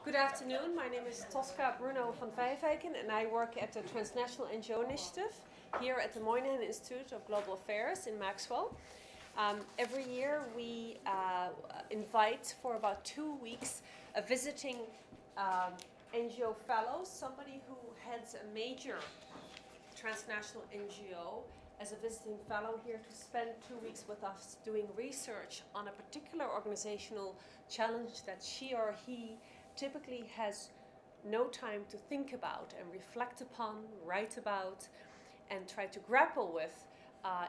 Good afternoon, my name is Tosca Bruno van Vijveken and I work at the Transnational NGO Initiative here at the Moynihan Institute of Global Affairs in Maxwell. Every year we invite for about 2 weeks a visiting NGO fellow, somebody who heads a major transnational NGO as a visiting fellow here to spend 2 weeks with us doing research on a particular organizational challenge that she or he typically has no time to think about and reflect upon, write about, and try to grapple with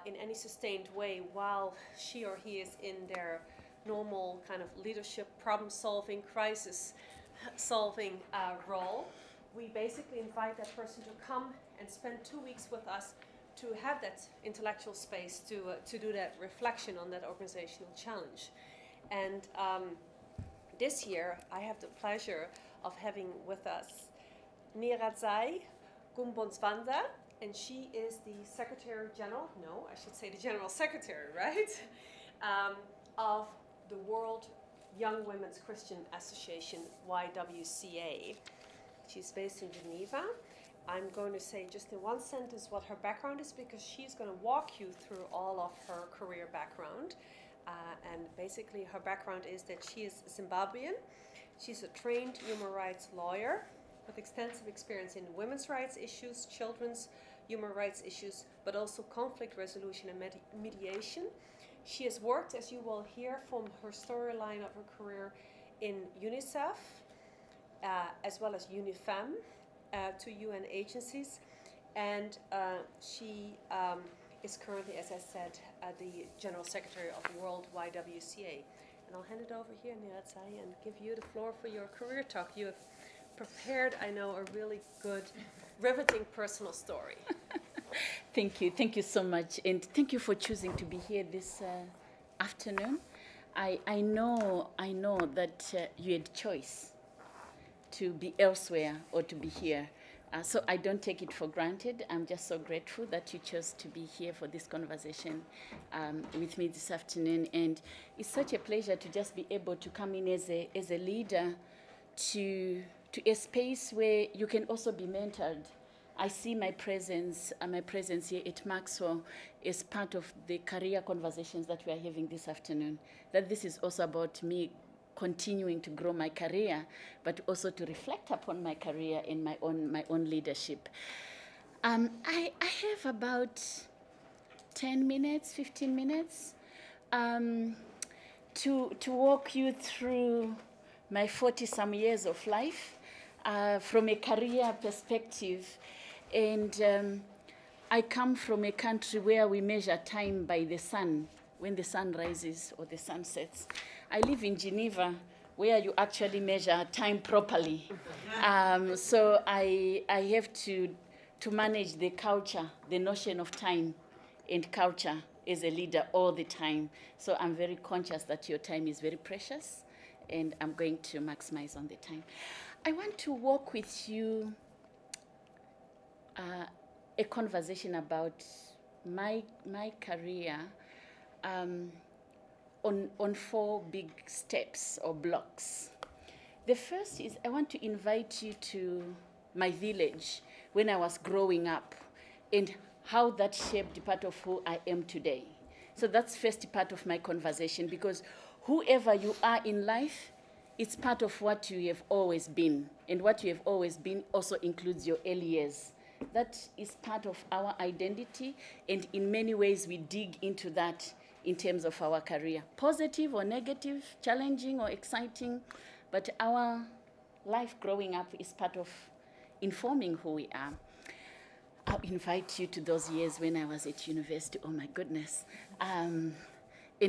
in any sustained way while she or he is in their normal kind of leadership, problem-solving, crisis-solving role. We basically invite that person to come and spend 2 weeks with us to have that intellectual space to do that reflection on that organizational challenge. And this year, I have the pleasure of having with us Nyaradzayi Gumbonzvanda, and she is the Secretary General, no, I should say the General Secretary, right, of the World Young Women's Christian Association, YWCA. She's based in Geneva. I'm going to say just in one sentence what her background is because she's going to walk you through all of her career background. And basically her background is that she is Zimbabwean. She's a trained human rights lawyer with extensive experience in women's rights issues, children's human rights issues, but also conflict resolution and mediation. She has worked, as you will hear from her storyline of her career, in UNICEF, as well as UNIFEM, 2 UN agencies. And she is currently, as I said, the General Secretary of the World YWCA. And I'll hand it over here, Nyaradzayi, and give you the floor for your career talk. You have prepared, I know, a really good, riveting personal story. Thank you so much. And thank you for choosing to be here this afternoon. I know that you had choice to be elsewhere or to be here. So I don't take it for granted. I'm just so grateful that you chose to be here for this conversation with me this afternoon. And it's such a pleasure to just be able to come in as a leader to a space where you can also be mentored. I see my presence here at Maxwell as part of the career conversations that we are having this afternoon. That this is also about me continuing to grow my career, but also to reflect upon my career and my own leadership. I have about 10 minutes, 15 minutes to walk you through my 40-some years of life from a career perspective. And I come from a country where we measure time by the sun, when the sun rises or the sun sets. I live in Geneva, where you actually measure time properly. So I have to manage the culture, the notion of time and culture as a leader all the time. So I'm very conscious that your time is very precious, and I'm going to maximize on the time. I want to walk with you a conversation about my career on 4 big steps or blocks. The first is I want to invite you to my village when I was growing up and how that shaped part of who I am today. So that's first part of my conversation, because whoever you are in life, it's part of what you have always been. And what you have always been also includes your early years. That is part of our identity, and in many ways we dig into that in terms of our career. Positive or negative, challenging or exciting, but our life growing up is part of informing who we are. I'll invite you to those years when I was at university, oh my goodness, and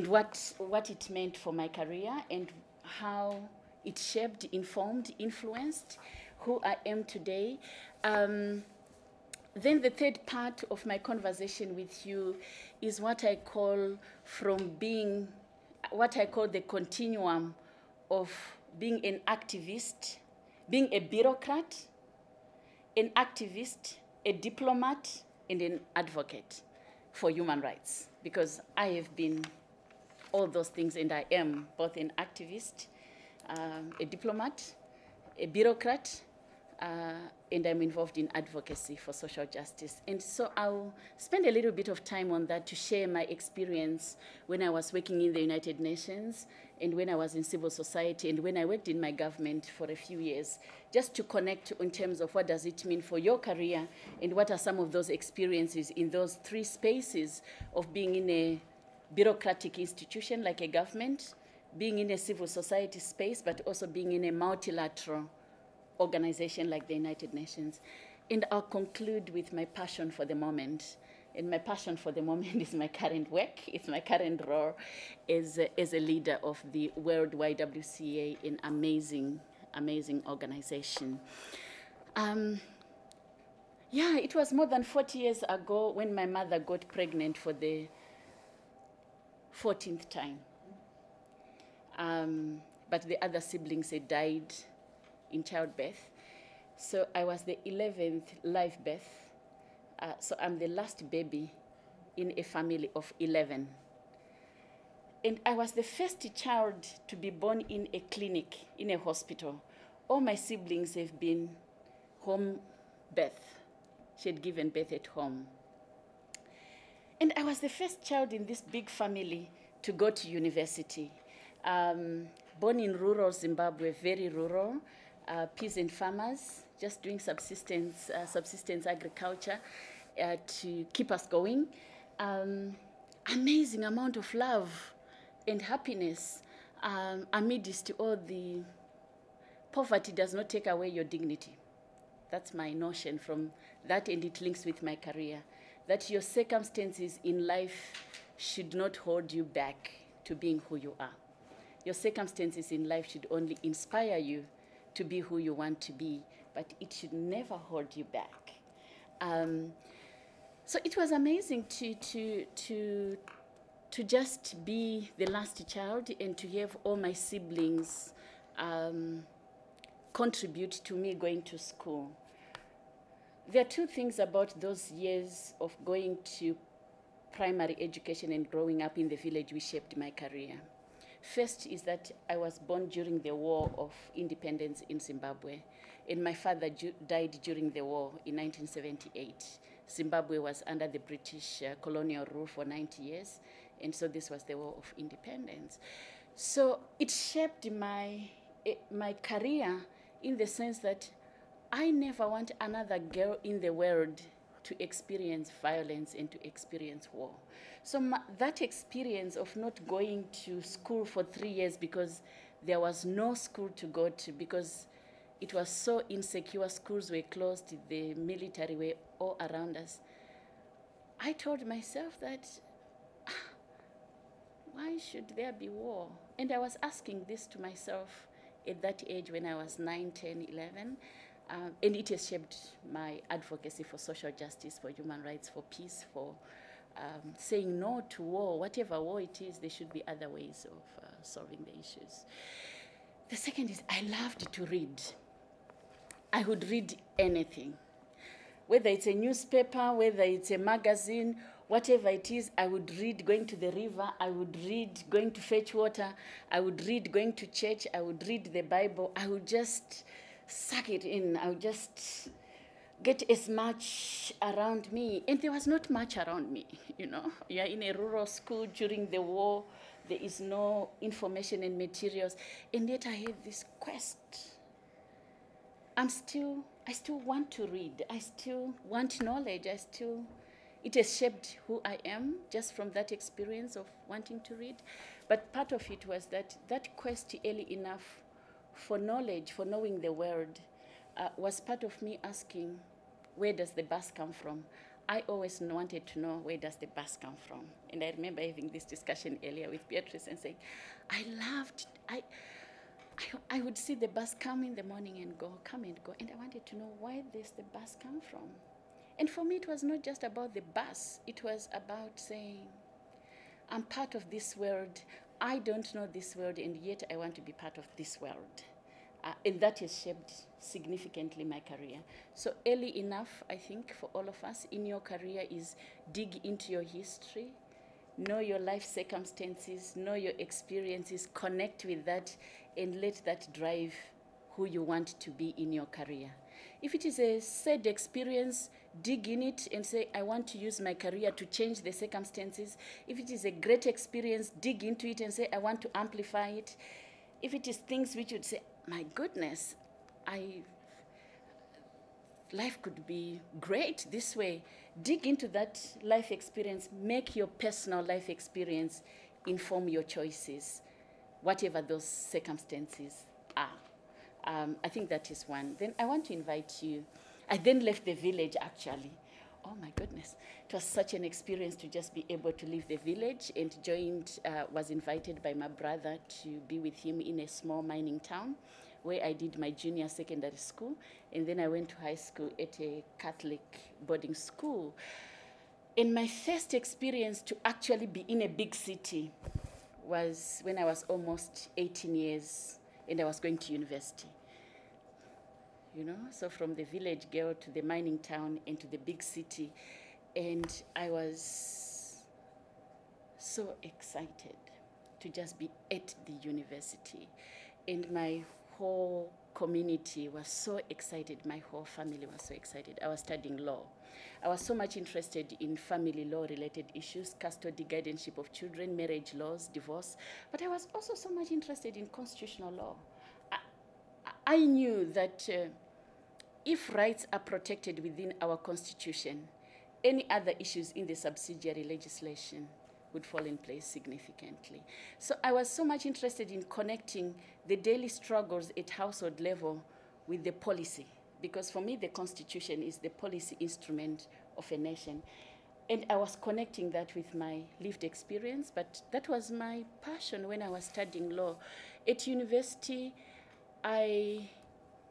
what it meant for my career and how it shaped, informed, influenced who I am today. Then the third part of my conversation with you is what I call the continuum of being an activist, being a bureaucrat, an activist, a diplomat, and an advocate for human rights. Because I have been all those things, and I am both an activist, a diplomat, a bureaucrat, and I'm involved in advocacy for social justice. And so I'll spend a little bit of time on that to share my experience when I was working in the United Nations and when I was in civil society and when I worked in my government for a few years, just to connect in terms of what does it mean for your career and what are some of those experiences in those three spaces of being in a bureaucratic institution like a government, being in a civil society space, but also being in a multilateral organization like the United Nations. And I'll conclude with my passion for the moment. And my passion for the moment is my current work. It's my current role as a leader of the World YWCA, an amazing organization. Yeah, it was more than 40 years ago when my mother got pregnant for the 14th time. But the other siblings had died in childbirth. So I was the 11th live birth. So I'm the last baby in a family of 11. And I was the first child to be born in a clinic, in a hospital. All my siblings have been home birth. She had given birth at home. And I was the first child in this big family to go to university. Born in rural Zimbabwe, very rural, peasant farmers, just doing subsistence agriculture to keep us going. Amazing amount of love and happiness amidst all the poverty does not take away your dignity. That's my notion from that, and it links with my career, that your circumstances in life should not hold you back to being who you are. Your circumstances in life should only inspire you to be who you want to be, but it should never hold you back. So it was amazing to just be the last child and to have all my siblings contribute to me going to school. There are two things about those years of going to primary education and growing up in the village which shaped my career. First is that I was born during the War of Independence in Zimbabwe, and my father died during the war in 1978. Zimbabwe was under the British colonial rule for 90 years, and so this was the War of Independence. So it shaped my career in the sense that I never want another girl in the world to experience violence and to experience war. So that experience of not going to school for 3 years because there was no school to go to, because it was so insecure, schools were closed, the military were all around us. I told myself that, why should there be war? And I was asking this to myself at that age when I was 9, 10, 11. And it has shaped my advocacy for social justice, for human rights, for peace, for saying no to war. Whatever war it is, there should be other ways of solving the issues. The second is I loved to read. I would read anything. Whether it's a newspaper, whether it's a magazine, whatever it is, I would read going to the river, I would read going to fetch water, I would read going to church, I would read the Bible, I would just suck it in. I would just get as much around me. And there was not much around me, you know. You're in a rural school during the war. There is no information and materials. And yet I had this quest. I still want to read. I still want knowledge. It has shaped who I am just from that experience of wanting to read. But part of it was that quest early enough for knowledge, for knowing the world, was part of me asking, where does the bus come from? I always wanted to know, where does the bus come from? And I remember having this discussion earlier with Beatrice and saying, I would see the bus come in the morning and come and go, and I wanted to know where does the bus come from? And for me, it was not just about the bus. It was about saying, I'm part of this world. I don't know this world, and yet I want to be part of this world. And that has shaped significantly my career. So early enough, I think, for all of us in your career is dig into your history, know your life circumstances, know your experiences, connect with that, and let that drive who you want to be in your career. If it is a sad experience, dig in it and say, I want to use my career to change the circumstances. If it is a great experience, dig into it and say, I want to amplify it. If it is things which you'd say, my goodness, life could be great this way, dig into that life experience, make your personal life experience inform your choices, whatever those circumstances are. I think that is one. Then I want to invite you. I then left the village, actually. Oh, my goodness. It was such an experience to just be able to leave the village, and was invited by my brother to be with him in a small mining town where I did my junior secondary school. And then I went to high school at a Catholic boarding school. And my first experience to actually be in a big city was when I was almost 18 years and I was going to university. You know, so from the village girl to the mining town and to the big city. And I was so excited to just be at the university. And my whole community was so excited. My whole family was so excited. I was studying law. I was so much interested in family law-related issues, custody, guardianship of children, marriage laws, divorce. But I was also so much interested in constitutional law. I knew that if rights are protected within our Constitution, any other issues in the subsidiary legislation would fall in place significantly. So I was so much interested in connecting the daily struggles at household level with the policy, because for me, the Constitution is the policy instrument of a nation. And I was connecting that with my lived experience, but that was my passion when I was studying law. At university,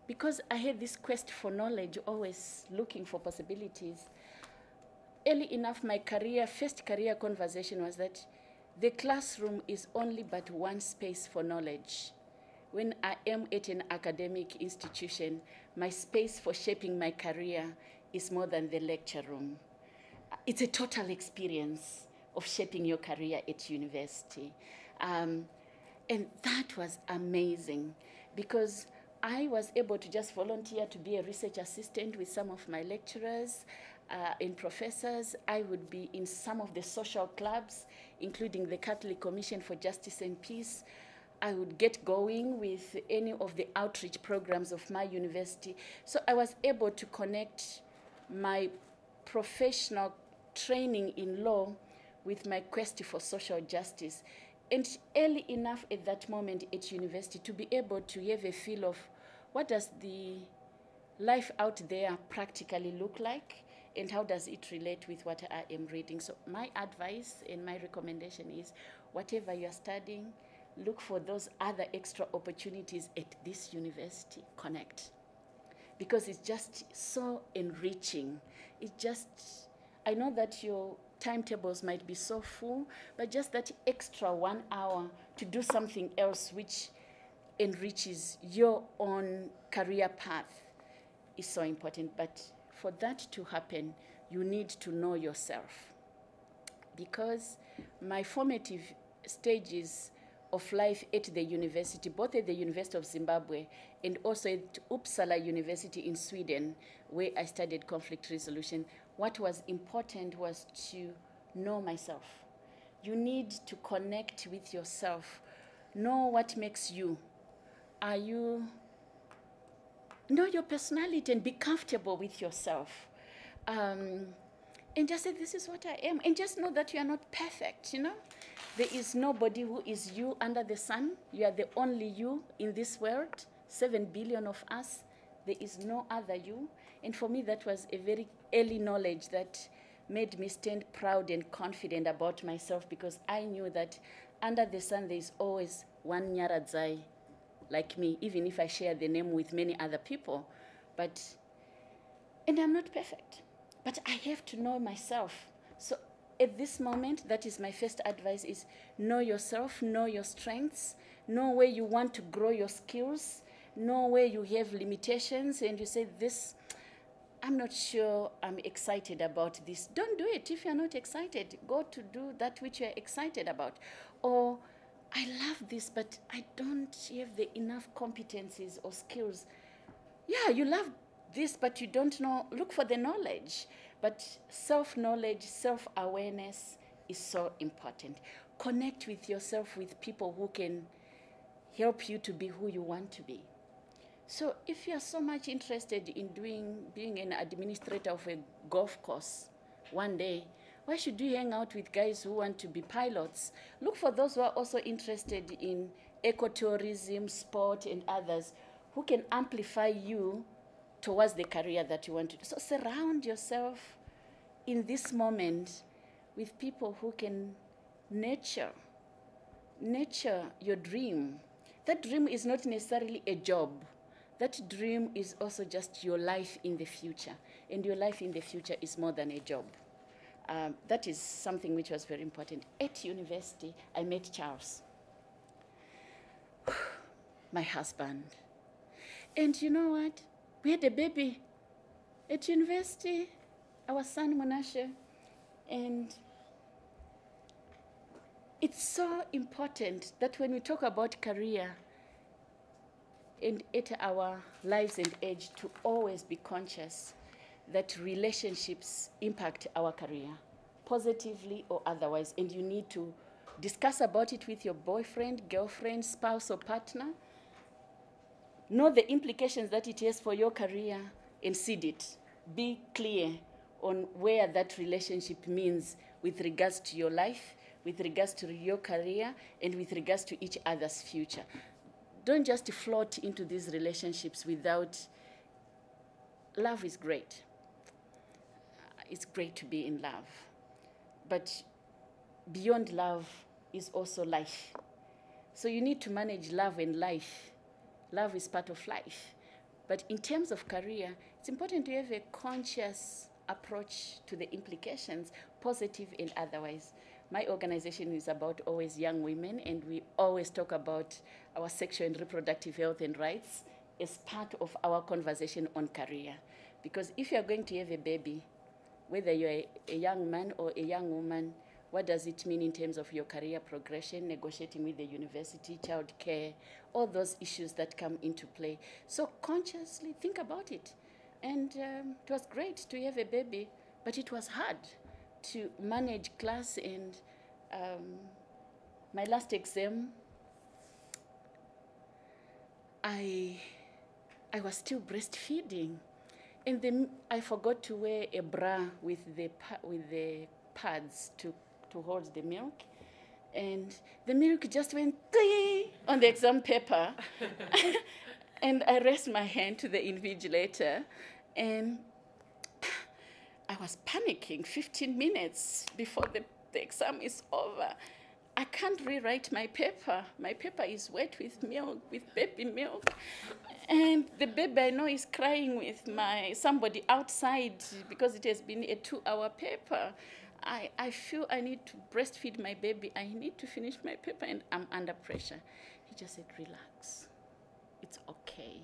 because I had this quest for knowledge, always looking for possibilities, early enough, my first career conversation was that the classroom is only but one space for knowledge. When I am at an academic institution, my space for shaping my career is more than the lecture room. It's a total experience of shaping your career at university. And that was amazing because I was able to just volunteer to be a research assistant with some of my lecturers and professors. I would be in some of the social clubs, including the Catholic Commission for Justice and Peace. I would get going with any of the outreach programs of my university. So I was able to connect my professional training in law with my quest for social justice. And early enough at that moment at university to be able to have a feel of what does the life out there practically look like and how does it relate with what I am reading. So my advice and my recommendation is whatever you're studying, look for those other extra opportunities at this university. Connect. Because it's just so enriching. I know that your timetables might be so full, but just that extra 1 hour to do something else which enriches your own career path is so important. But for that to happen, you need to know yourself. Because my formative stages of life at the university, both at the University of Zimbabwe and also at Uppsala University in Sweden, where I studied conflict resolution, what was important was to know myself. You need to connect with yourself. Know what makes you. Know your personality and be comfortable with yourself. And just say, this is what I am. And just know that you are not perfect, you know. There is nobody who is you under the sun. You are the only you in this world. 7 billion of us. There is no other you. And for me, that was a very early knowledge that made me stand proud and confident about myself, because I knew that under the sun, there is always one Nyaradzayi like me, even if I share the name with many other people. And I'm not perfect, but I have to know myself. So at this moment, that is my first advice, is know yourself, know your strengths, know where you want to grow your skills, know where you have limitations, and you say, this, I'm not sure I'm excited about this. Don't do it if you're not excited. Go to do that which you're excited about. Or I love this, but I don't have the enough competencies or skills. Yeah, you love this, but you don't know. Look for the knowledge. But self-knowledge, self-awareness is so important. Connect with yourself with people who can help you to be who you want to be. So if you are so much interested in being an administrator of a golf course one day, why should you hang out with guys who want to be pilots? Look for those who are also interested in ecotourism, sport, and others who can amplify you towards the career that you want to do. So surround yourself in this moment with people who can nurture your dream. That dream is not necessarily a job. That dream is also just your life in the future. And your life in the future is more than a job. That is something which was very important. At university, I met Charles, my husband. And you know what? We had a baby at university, our son Monashe. And it's so important that when we talk about career and at our lives and age, to always be conscious that relationships impact our career, positively or otherwise, and you need to discuss about it with your boyfriend, girlfriend, spouse, or partner. Know the implications that it has for your career and seed it. Be clear on where that relationship means with regards to your life, with regards to your career, and with regards to each other's future. Don't just float into these relationships without... Love is great. It's great to be in love. But beyond love is also life. So you need to manage love and life. Love is part of life. But in terms of career, it's important to have a conscious approach to the implications, positive and otherwise. My organization is about always young women, and we always talk about our sexual and reproductive health and rights as part of our conversation on career. Because if you're going to have a baby, whether you're a young man or a young woman, what does it mean in terms of your career progression, negotiating with the university, child care, all those issues that come into play. So consciously think about it. And it was great to have a baby, but it was hard to manage class. And my last exam, I was still breastfeeding. And then I forgot to wear a bra with the pads to hold the milk. And the milk just went on the exam paper. And I raised my hand to the invigilator, and I was panicking 15 minutes before the exam is over. I can't rewrite my paper. My paper is wet with milk, with baby milk. And the baby I know is crying with somebody outside because it has been a 2-hour paper. I feel I need to breastfeed my baby. I need to finish my paper, and I'm under pressure. He just said, relax. It's okay.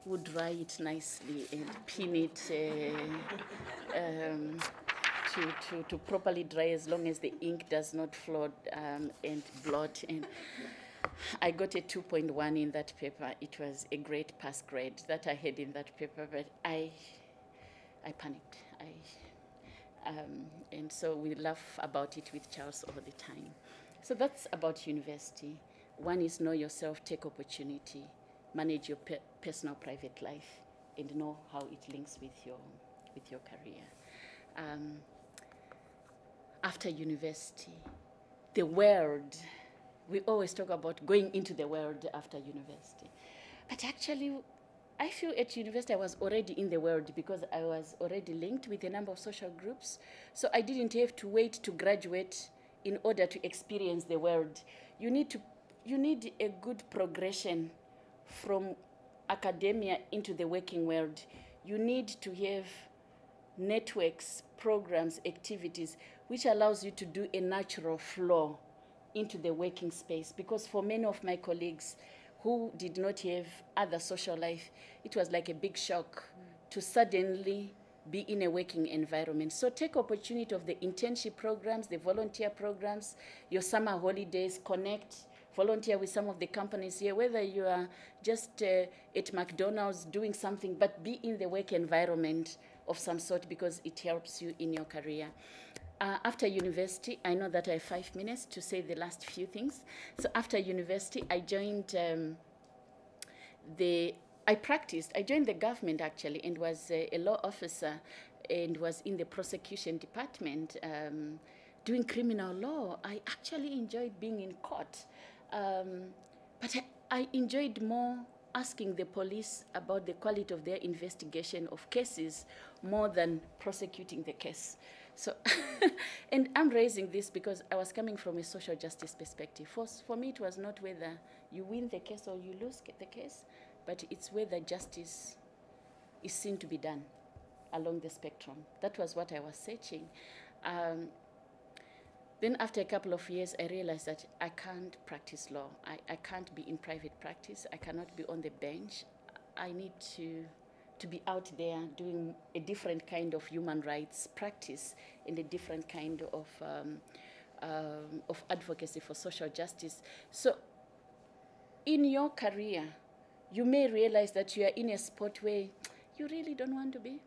We'll dry it nicely and pin it to properly dry, as long as the ink does not float and blot. And I got a 2.1 in that paper. It was a great pass grade that I had in that paper, but I panicked. And so we laugh about it with Charles all the time. So that's about university. One is know yourself, take opportunity, manage your personal private life, and know how it links with your career. After university, the world, we always talk about going into the world after university. But actually, I feel at university I was already in the world because I was already linked with a number of social groups. So I didn't have to wait to graduate in order to experience the world. You need a good progression from academia into the working world. You need to have networks, programs, activities, which allows you to do a natural flow into the working space. Because for many of my colleagues who did not have other social life, it was like a big shock to suddenly be in a working environment. So take opportunity of the internship programs, the volunteer programs, your summer holidays, connect, volunteer with some of the companies here, whether you are just at McDonald's doing something, but be in the work environment of some sort because it helps you in your career. After university, I know that I have 5 minutes to say the last few things. So after university, I joined I joined the government actually and was a law officer and was in the prosecution department doing criminal law. I actually enjoyed being in court, but I enjoyed more asking the police about the quality of their investigation of cases more than prosecuting the case. So, and I'm raising this because I was coming from a social justice perspective. For me, it was not whether you win the case or you lose the case, but it's whether justice is seen to be done along the spectrum. That was what I was searching. Then after a couple of years, I realized that I can't practice law. I can't be in private practice. I cannot be on the bench. I need to be out there doing a different kind of human rights practice and a different kind of advocacy for social justice. So in your career, you may realize that you are in a spot where you really don't want to be.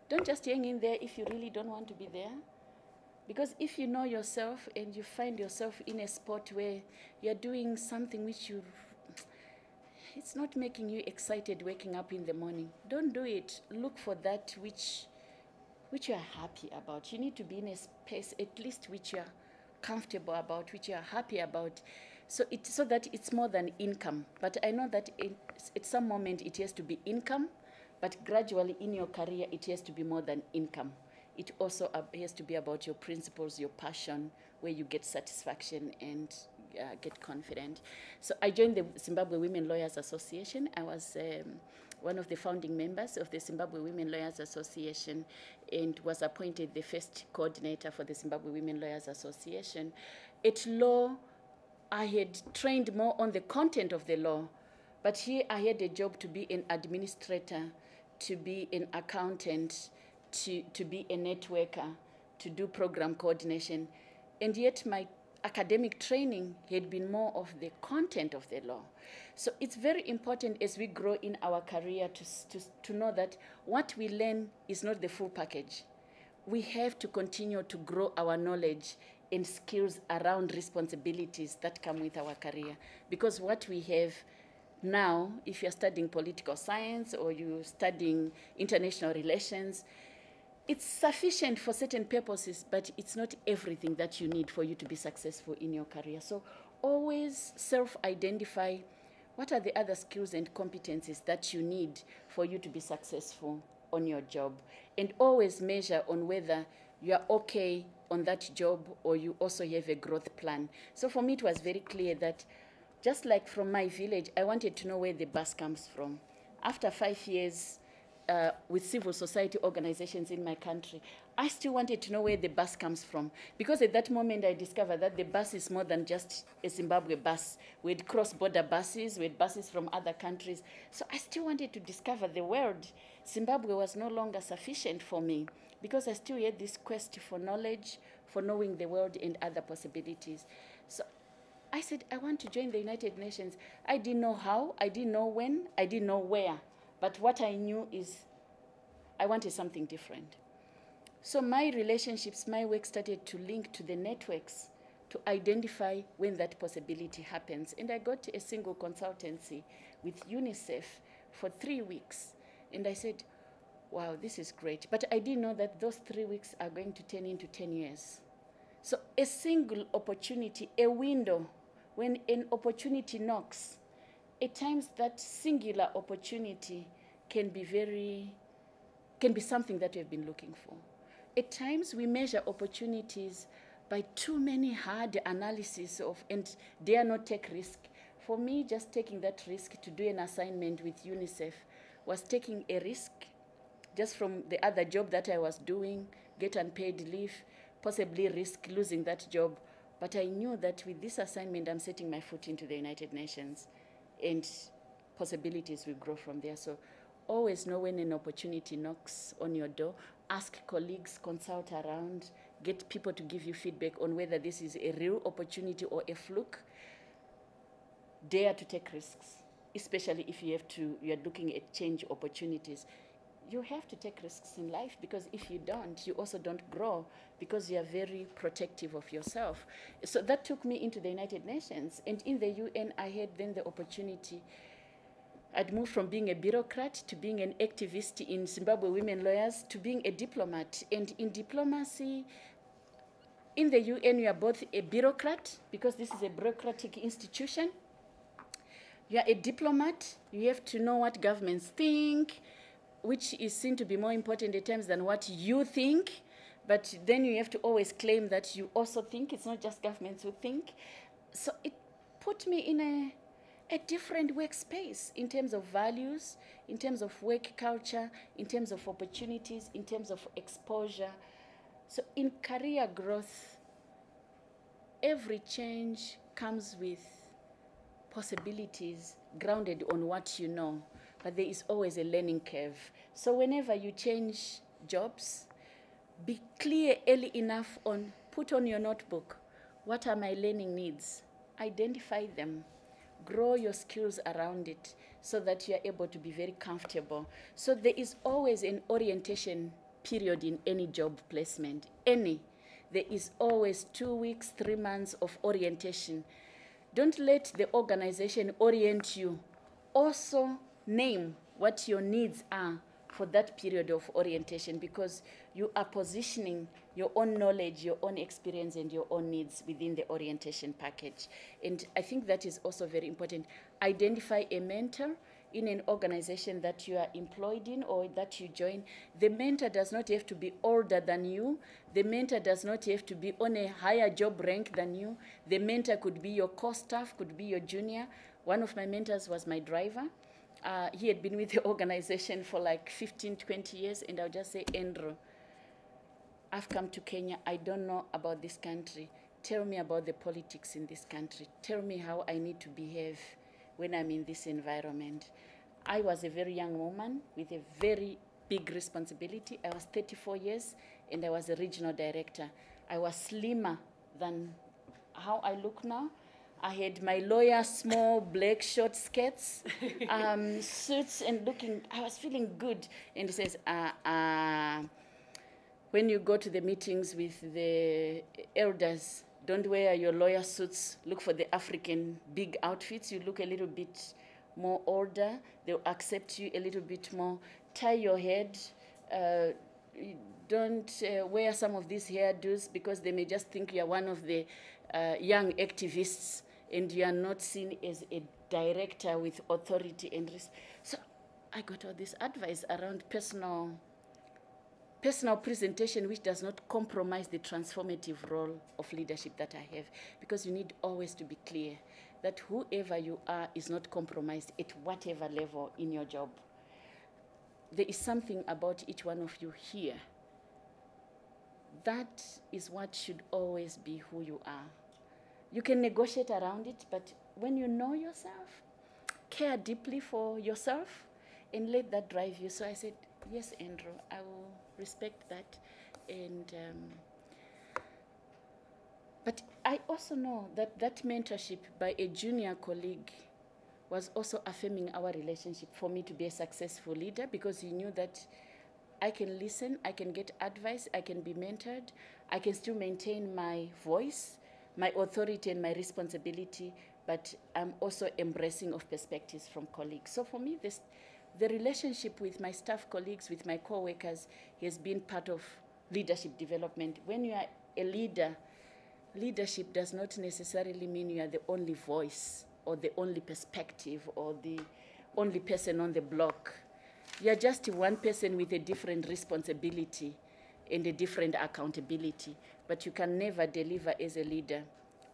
Don't just hang in there if you really don't want to be there. Because if you know yourself and you find yourself in a spot where you're doing something which it's not making you excited waking up in the morning, don't do it. Look for that which you are happy about. You need to be in a space at least which you are comfortable about, which you are happy about, so that it's more than income. But I know that at some moment it has to be income, but gradually in your career it has to be more than income. It also has to be about your principles, your passion, where you get satisfaction and get confident. So I joined the Zimbabwe Women Lawyers Association. I was one of the founding members of the Zimbabwe Women Lawyers Association and was appointed the first coordinator for the Zimbabwe Women Lawyers Association. At law, I had trained more on the content of the law, but here I had a job to be an administrator, to be an accountant, to be a networker, to do program coordination. And yet my academic training had been more of the content of the law. So it's very important as we grow in our career to know that what we learn is not the full package. We have to continue to grow our knowledge and skills around responsibilities that come with our career. Because what we have now, if you're studying political science or you're studying international relations, it's sufficient for certain purposes, but it's not everything that you need for you to be successful in your career. So always self-identify what are the other skills and competencies that you need for you to be successful on your job. And always measure on whether you are okay on that job or you also have a growth plan. So for me, it was very clear that just like from my village, I wanted to know where the bus comes from. After 5 years, with civil society organizations in my country, I still wanted to know where the bus comes from. Because at that moment, I discovered that the bus is more than just a Zimbabwe bus. We had cross-border buses, we had buses from other countries. So I still wanted to discover the world. Zimbabwe was no longer sufficient for me because I still had this quest for knowledge, for knowing the world and other possibilities. So I said, I want to join the United Nations. I didn't know how, I didn't know when, I didn't know where. But what I knew is I wanted something different. So my relationships, my work started to link to the networks to identify when that possibility happens. And I got a single consultancy with UNICEF for 3 weeks. And I said, wow, this is great. But I didn't know that those 3 weeks are going to turn into 10 years. So a single opportunity, a window, when an opportunity knocks, at times that singular opportunity can be something that we've been looking for. At times we measure opportunities by too many hard analysis and dare not take risk. For me, just taking that risk to do an assignment with UNICEF was taking a risk just from the other job that I was doing, get unpaid leave, possibly risk losing that job. But I knew that with this assignment, I'm setting my foot into the United Nations and possibilities will grow from there. So always know when an opportunity knocks on your door. Ask colleagues, consult around, get people to give you feedback on whether this is a real opportunity or a fluke. dare to take risks, especially if you are looking at change opportunities. You have to take risks in life, because if you don't, you also don't grow, because you are very protective of yourself. So that took me into the United Nations. And in the UN, I had then the opportunity. I'd moved from being a bureaucrat to being an activist in Zimbabwe Women Lawyers to being a diplomat. And in diplomacy, in the UN, you are both a bureaucrat, because this is a bureaucratic institution. You are a diplomat. You have to know what governments think, which is seen to be more important at times than what you think. But then you have to always claim that you also think. It's not just governments who think. So it put me in a different workspace in terms of values, in terms of work culture, in terms of opportunities, in terms of exposure. So in career growth, every change comes with possibilities grounded on what you know, but there is always a learning curve. So whenever you change jobs, be clear early enough on, put on your notebook, what are my learning needs? Identify them. Grow your skills around it so that you are able to be very comfortable. So there is always an orientation period in any job placement, any. There is always 2 weeks, 3 months of orientation. Don't let the organization orient you. Also name what your needs are for that period of orientation, because you are positioning your own knowledge, your own experience, and your own needs within the orientation package. And I think that is also very important. Identify a mentor in an organization that you are employed in or that you join. The mentor does not have to be older than you. The mentor does not have to be on a higher job rank than you. The mentor could be your co-staff, could be your junior. One of my mentors was my driver. He had been with the organization for like 15, 20 years, and I'll just say, Andrew, I've come to Kenya. I don't know about this country. Tell me about the politics in this country. Tell me how I need to behave when I'm in this environment. I was a very young woman with a very big responsibility. I was 34 years, and I was a regional director. I was slimmer than how I look now. I had my lawyer small black short skirts, suits, and I was feeling good. And he says, when you go to the meetings with the elders, don't wear your lawyer suits. Look for the African big outfits. You look a little bit more older. They'll accept you a little bit more. Tie your head. Don't wear some of these hairdos, because they may just think you are one of the young activists, and you are not seen as a director with authority and risk. So I got all this advice around personal presentation, which does not compromise the transformative role of leadership that I have, because you need always to be clear that whoever you are is not compromised at whatever level in your job. There is something about each one of you here. That is what should always be who you are. You can negotiate around it, but when you know yourself, care deeply for yourself, and let that drive you. So I said, yes, Andrew, I will respect that. And but I also know that that mentorship by a junior colleague was also affirming our relationship for me to be a successful leader, because he knew that I can listen, I can get advice, I can be mentored, I can still maintain my voice, my authority, and my responsibility, but I'm also embracing of perspectives from colleagues. So for me, the relationship with my staff colleagues, with my co-workers, has been part of leadership development. When you are a leader, leadership does not necessarily mean you are the only voice or the only perspective or the only person on the block. You are just one person with a different responsibility and a different accountability, but you can never deliver as a leader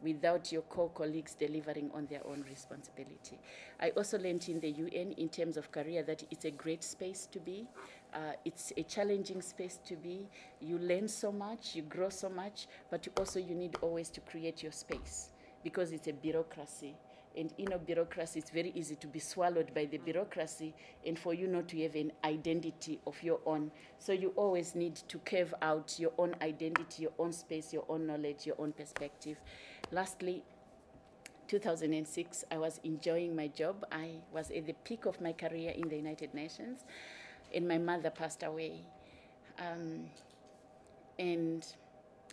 without your co-colleagues delivering on their own responsibility. I also learned in the UN in terms of career that it's a great space to be. It's a challenging space to be. You learn so much, you grow so much, but you need always to create your space, because it's a bureaucracy. And in a bureaucracy, it's very easy to be swallowed by the bureaucracy and for you not to have an identity of your own. So you always need to carve out your own identity, your own space, your own knowledge, your own perspective. Lastly, 2006, I was enjoying my job. I was at the peak of my career in the United Nations, and my mother passed away. And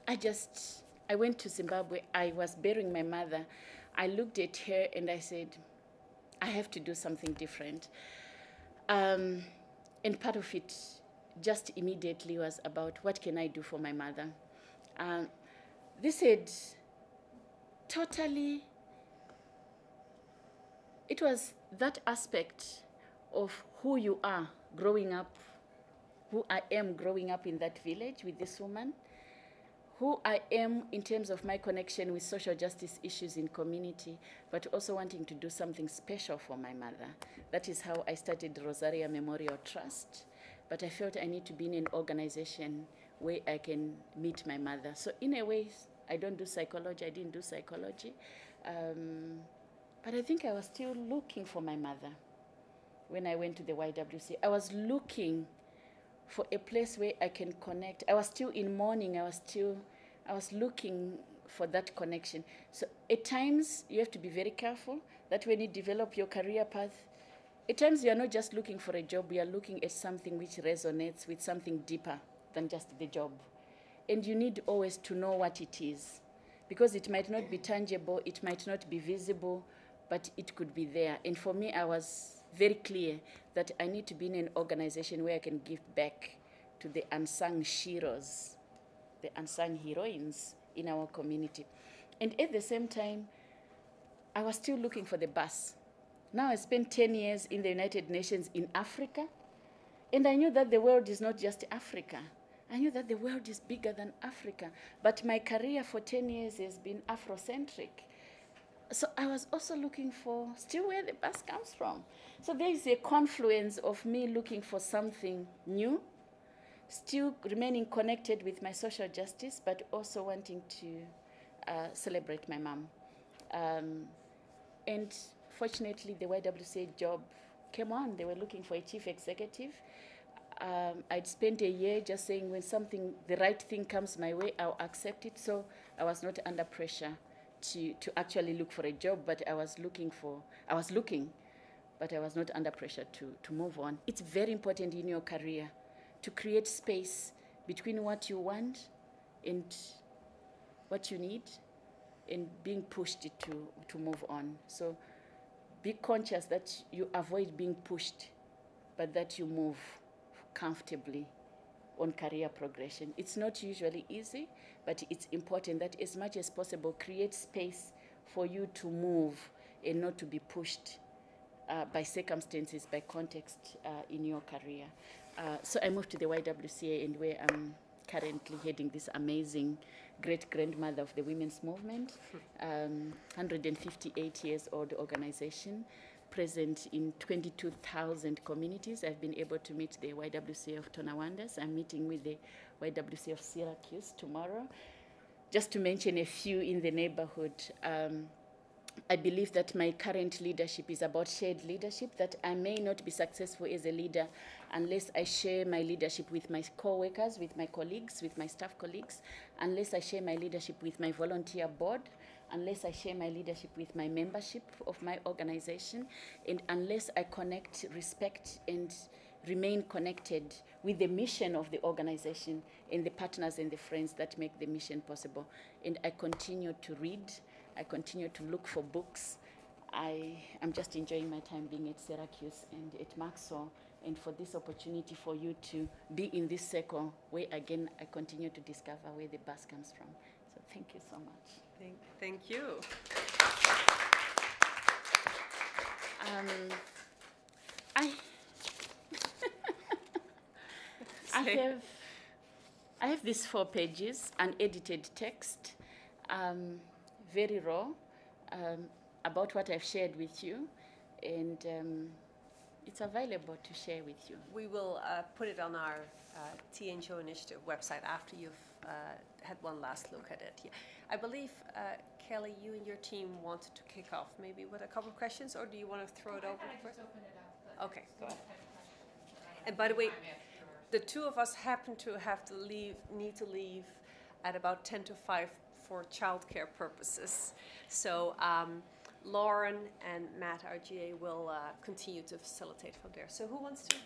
I went to Zimbabwe. I was burying my mother. I looked at her and I said, I have to do something different. And part of it just immediately was about what can I do for my mother. This had totally, it was that aspect of who you are growing up, who I am growing up in that village with this woman, who I am in terms of my connection with social justice issues in community, but also wanting to do something special for my mother. That is how I started Rosaria Memorial Trust, but I felt I need to be in an organization where I can meet my mother. So in a way, I don't do psychology, I didn't do psychology, but I think I was still looking for my mother when I went to the YWCA. I was looking for a place where I can connect. I was still in mourning. I was looking for that connection. So at times you have to be very careful that when you develop your career path, at times you are not just looking for a job, you are looking at something which resonates with something deeper than just the job. And you need always to know what it is, because it might not be tangible, it might not be visible, but it could be there. And for me, I was very clear that I need to be in an organization where I can give back to the unsung heroes, the unsung heroines in our community. And at the same time, I was still looking for the bus. Now I spent 10 years in the United Nations in Africa, and I knew that the world is not just Africa. I knew that the world is bigger than Africa, but my career for 10 years has been Afrocentric. So I was also looking for still where the bus comes from. So there is a confluence of me looking for something new, still remaining connected with my social justice, but also wanting to celebrate my mom. And fortunately, the YWCA job came on. They were looking for a chief executive. I'd spent a year just saying when the right thing comes my way, I'll accept it. So I was not under pressure to actually look for a job, but I was looking, but I was not under pressure to move on. It's very important in your career to create space between what you want and what you need and being pushed to move on. So be conscious that you avoid being pushed, but that you move comfortably on career progression. It's not usually easy, but it's important that as much as possible, create space for you to move and not to be pushed by circumstances, by context in your career. So I moved to the YWCA, and where I'm currently heading this amazing great-grandmother of the women's movement, 158 years old organization, present in 22,000 communities. I've been able to meet the YWCA of Tonawanders. I'm meeting with the YWCA of Syracuse tomorrow. Just to mention a few in the neighborhood, I believe that my current leadership is about shared leadership, that I may not be successful as a leader unless I share my leadership with my co-workers, with my colleagues, with my staff colleagues, unless I share my leadership with my volunteer board, unless I share my leadership with my membership of my organization, and unless I connect, respect, and remain connected with the mission of the organization and the partners and the friends that make the mission possible. And I continue to read, I continue to look for books. I'm just enjoying my time being at Syracuse and at Maxwell, and for this opportunity for you to be in this circle where, again, I continue to discover where the bus comes from. So thank you so much. Thank you. I have these 4 pages, unedited text, very raw, about what I've shared with you, and it's available to share with you. We will put it on our Tea and Show Initiative website after you've had one last look at it. Yeah. I believe, Kelly, you and your team wanted to kick off maybe with a couple of questions, or do you want to throw it over first? Open it up. Okay, go ahead. And by the way, the two of us happen to need to leave at about 10 to 5 for childcare purposes. So Lauren and Matt, our GA, will continue to facilitate from there. So who wants to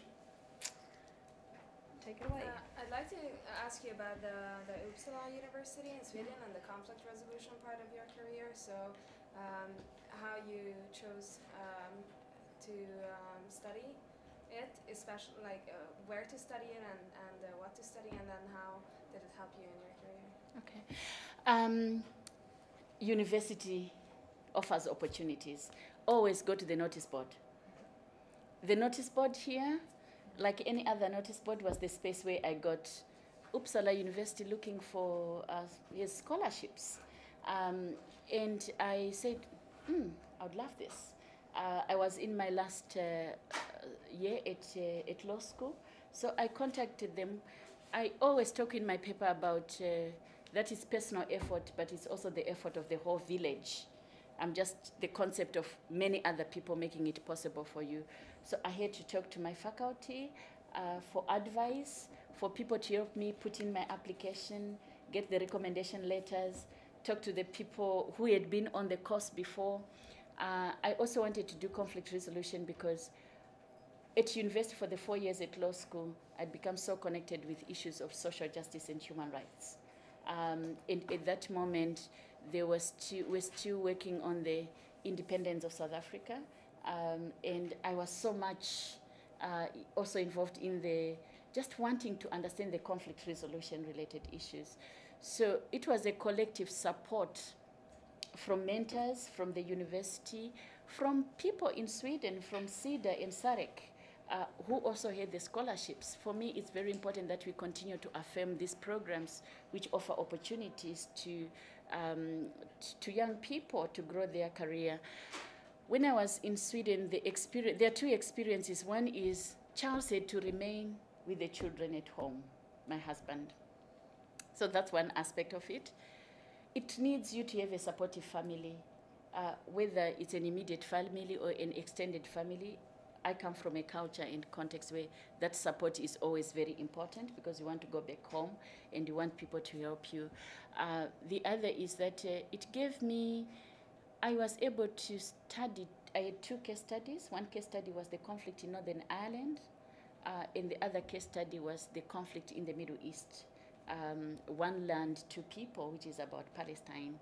take it away? I'd like to ask you about the Uppsala University in Sweden and the conflict resolution part of your career. So how you chose to study it, especially like where to study it and what to study, and then how did it help you in your career? Okay. University offers opportunities. Always go to the notice board. The notice board here, like any other notice board, was the space where I got Uppsala University looking for scholarships. And I said, I would love this. I was in my last year at law school, so I contacted them. I always talk in my paper about that is personal effort, but it's also the effort of the whole village. I'm just the concept of many other people making it possible for you. So I had to talk to my faculty for advice, for people to help me put in my application, get the recommendation letters, talk to the people who had been on the course before. I also wanted to do conflict resolution because at university for the 4 years at law school, I'd become so connected with issues of social justice and human rights. And at that moment, we're still working on the independence of South Africa. And I was so much also involved in just wanting to understand the conflict resolution related issues. So it was a collective support from mentors, from the university, from people in Sweden, from SIDA and SAREC, who also had the scholarships. For me, it's very important that we continue to affirm these programs which offer opportunities to young people to grow their career. When I was in Sweden, there are two experiences. One is Charles had to remain with the children at home, my husband. So that's one aspect of it. It needs you to have a supportive family, whether it's an immediate family or an extended family. I come from a culture and context where that support is always very important because you want to go back home and you want people to help you. The other is that it gave me, I was able to study, I had 2 case studies. One case study was the conflict in Northern Ireland, and the other case study was the conflict in the Middle East. One land, 2 people, which is about Palestine,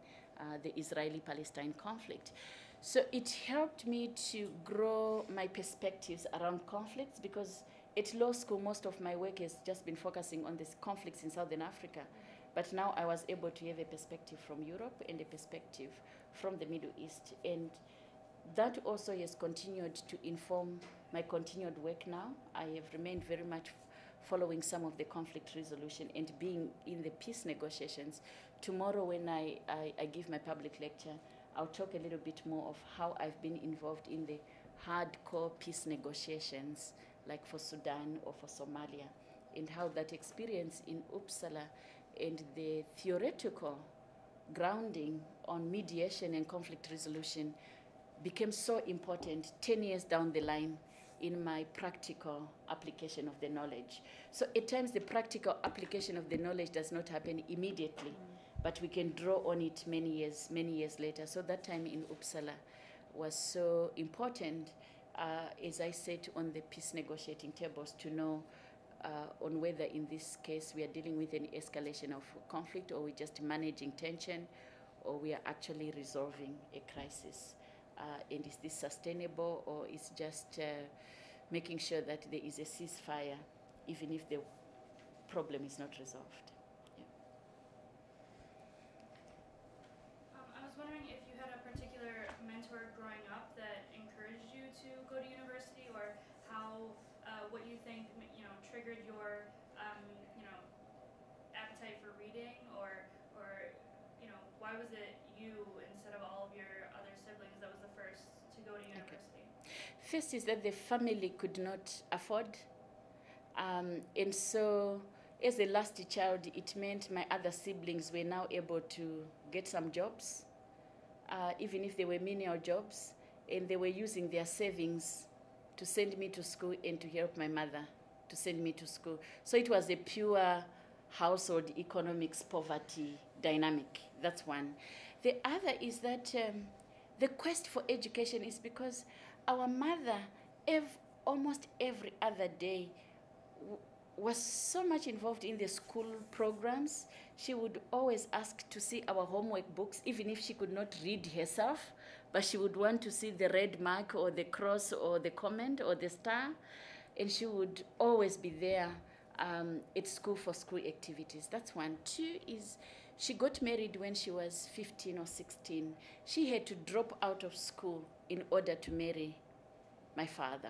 the Israeli-Palestine conflict. So it helped me to grow my perspectives around conflicts because at law school, most of my work has just been focusing on these conflicts in Southern Africa. But now I was able to have a perspective from Europe and a perspective from the Middle East. And that also has continued to inform my continued work now. I have remained very much following some of the conflict resolution and being in the peace negotiations. Tomorrow when I give my public lecture, I'll talk a little bit more of how I've been involved in the hardcore peace negotiations, like for Sudan or for Somalia, and how that experience in Uppsala and the theoretical grounding on mediation and conflict resolution became so important 10 years down the line in my practical application of the knowledge. So at times the practical application of the knowledge does not happen immediately, but we can draw on it many years later. So that time in Uppsala was so important, as I said, on the peace negotiating tables to know on whether in this case we are dealing with an escalation of conflict or we're just managing tension or we are actually resolving a crisis. And is this sustainable or is just making sure that there is a ceasefire even if the problem is not resolved? I was wondering if you had a particular mentor growing up that encouraged you to go to university, or how, what you think, triggered your, appetite for reading, or, why was it you instead of all of your other siblings that was the first to go to university? Okay. First is that the family could not afford, and so as the last child, it meant my other siblings were now able to get some jobs, even if they were menial jobs, and they were using their savings to send me to school and to help my mother to send me to school. So it was a pure household economics poverty dynamic. That's one. The other is that The quest for education is because our mother, almost every other day, was so much involved in the school programs. She would always ask to see our homework books, even if she could not read herself, but she would want to see the red mark or the cross or the comment or the star, and she would always be there at school for school activities. That's one. Two is she got married when she was 15 or 16. She had to drop out of school in order to marry my father.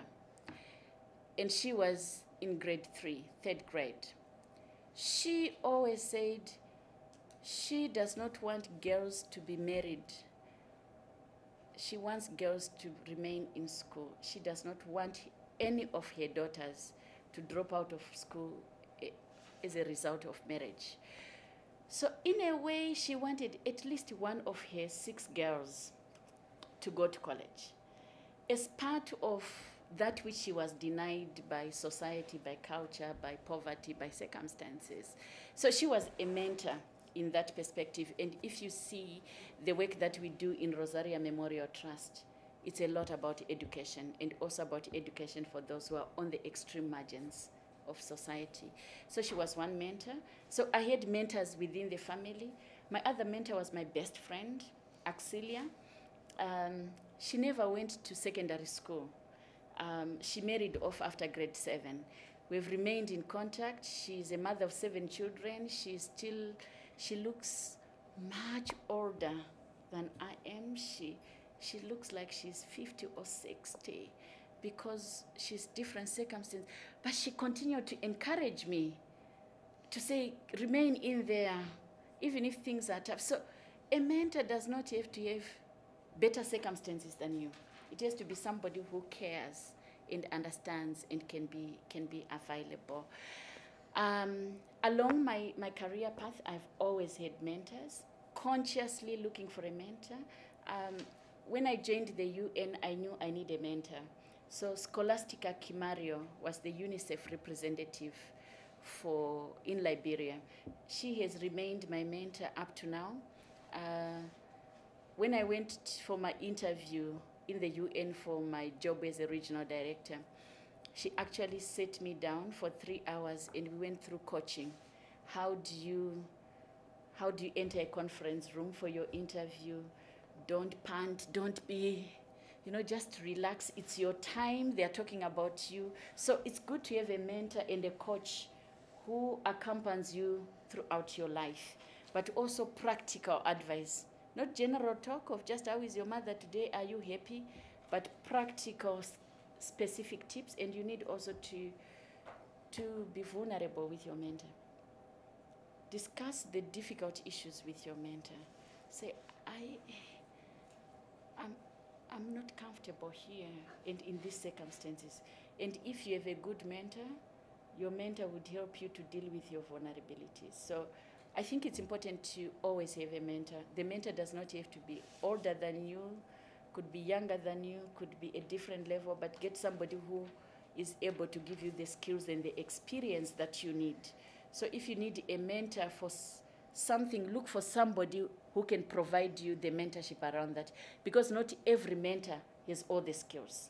And she was in grade 3, third grade. She always said she does not want girls to be married. She wants girls to remain in school. She does not want any of her daughters to drop out of school as a result of marriage. So in a way, she wanted at least one of her 6 girls to go to college. As part of that which she was denied by society, by culture, by poverty, by circumstances. So she was a mentor in that perspective. And if you see the work that we do in Rosaria Memorial Trust, it's a lot about education, and also about education for those who are on the extreme margins of society. So she was one mentor. So I had mentors within the family. My other mentor was my best friend, Axilia. She never went to secondary school. She married off after grade 7. We've remained in contact. She's a mother of 7 children. She looks much older than I am. She looks like she's 50 or 60 because she's different circumstances. But she continued to encourage me to say, remain in there, even if things are tough. So a mentor does not have to have better circumstances than you. It has to be somebody who cares and understands and can be available. Along my career path, I've always had mentors, consciously looking for a mentor. When I joined the UN, I knew I need a mentor. So Scholastica Kimario was the UNICEF representative in Liberia. She has remained my mentor up to now. When I went for my interview in the UN for my job as a regional director, she actually sat me down for 3 hours and we went through coaching. How do you enter a conference room for your interview? Don't pant, don't be, just relax. It's your time, they're talking about you. So it's good to have a mentor and a coach who accompanies you throughout your life, but also practical advice. Not general talk of just how is your mother today, are you happy, but practical, specific tips. And you need also to be vulnerable with your mentor. Discuss the difficult issues with your mentor. Say, I'm not comfortable here and in these circumstances. And if you have a good mentor, your mentor would help you to deal with your vulnerabilities. So I think it's important to always have a mentor. The mentor does not have to be older than you, could be younger than you, could be a different level, but get somebody who is able to give you the skills and the experience that you need. So if you need a mentor for something, look for somebody who can provide you the mentorship around that, because not every mentor has all the skills.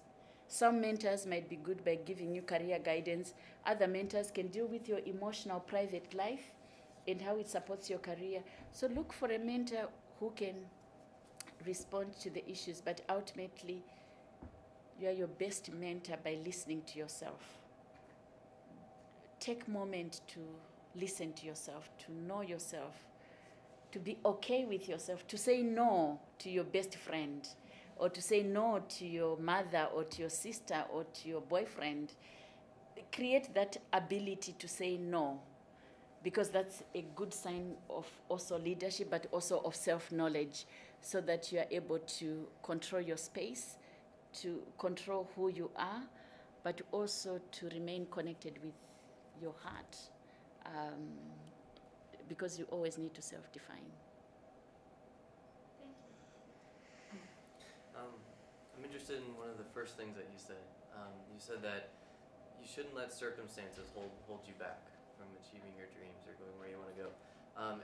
Some mentors might be good by giving you career guidance. Other mentors can deal with your emotional private life and how it supports your career. So look for a mentor who can respond to the issues, but ultimately, you are your best mentor by listening to yourself. Take a moment to listen to yourself, to know yourself, to be okay with yourself, to say no to your best friend, or to say no to your mother or to your sister or to your boyfriend. Create that ability to say no, because that's a good sign of also leadership, but also of self-knowledge, so that you are able to control your space, to control who you are, but also to remain connected with your heart, because you always need to self-define. Thank you. I'm interested in one of the first things that you said. You said that you shouldn't let circumstances hold you back from achieving your dreams or going where you want to go.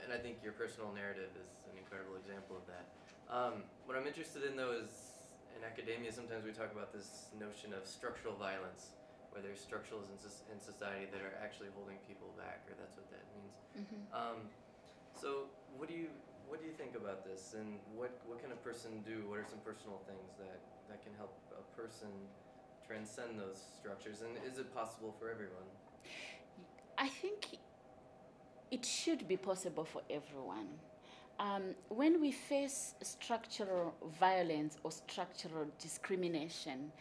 And I think your personal narrative is an incredible example of that. What I'm interested in, though, is in academia, sometimes we talk about this notion of structural violence, where there's structurals in society that are actually holding people back, or that's what that means. So what do you think about this, and what can a person do? What are some personal things that can help a person transcend those structures, and is it possible for everyone? I think it should be possible for everyone. When we face structural violence or structural discrimination,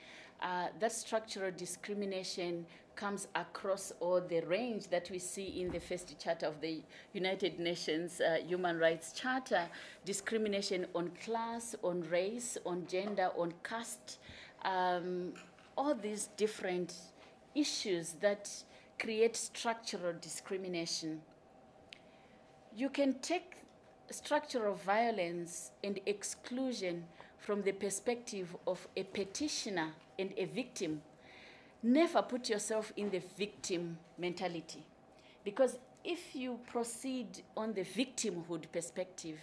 that structural discrimination comes across all the range that we see in the first charter of the United Nations Human Rights Charter. Discrimination on class, on race, on gender, on caste, all these different issues that create structural discrimination. You can take structural violence and exclusion from the perspective of a petitioner and a victim. Never put yourself in the victim mentality, because if you proceed on the victimhood perspective,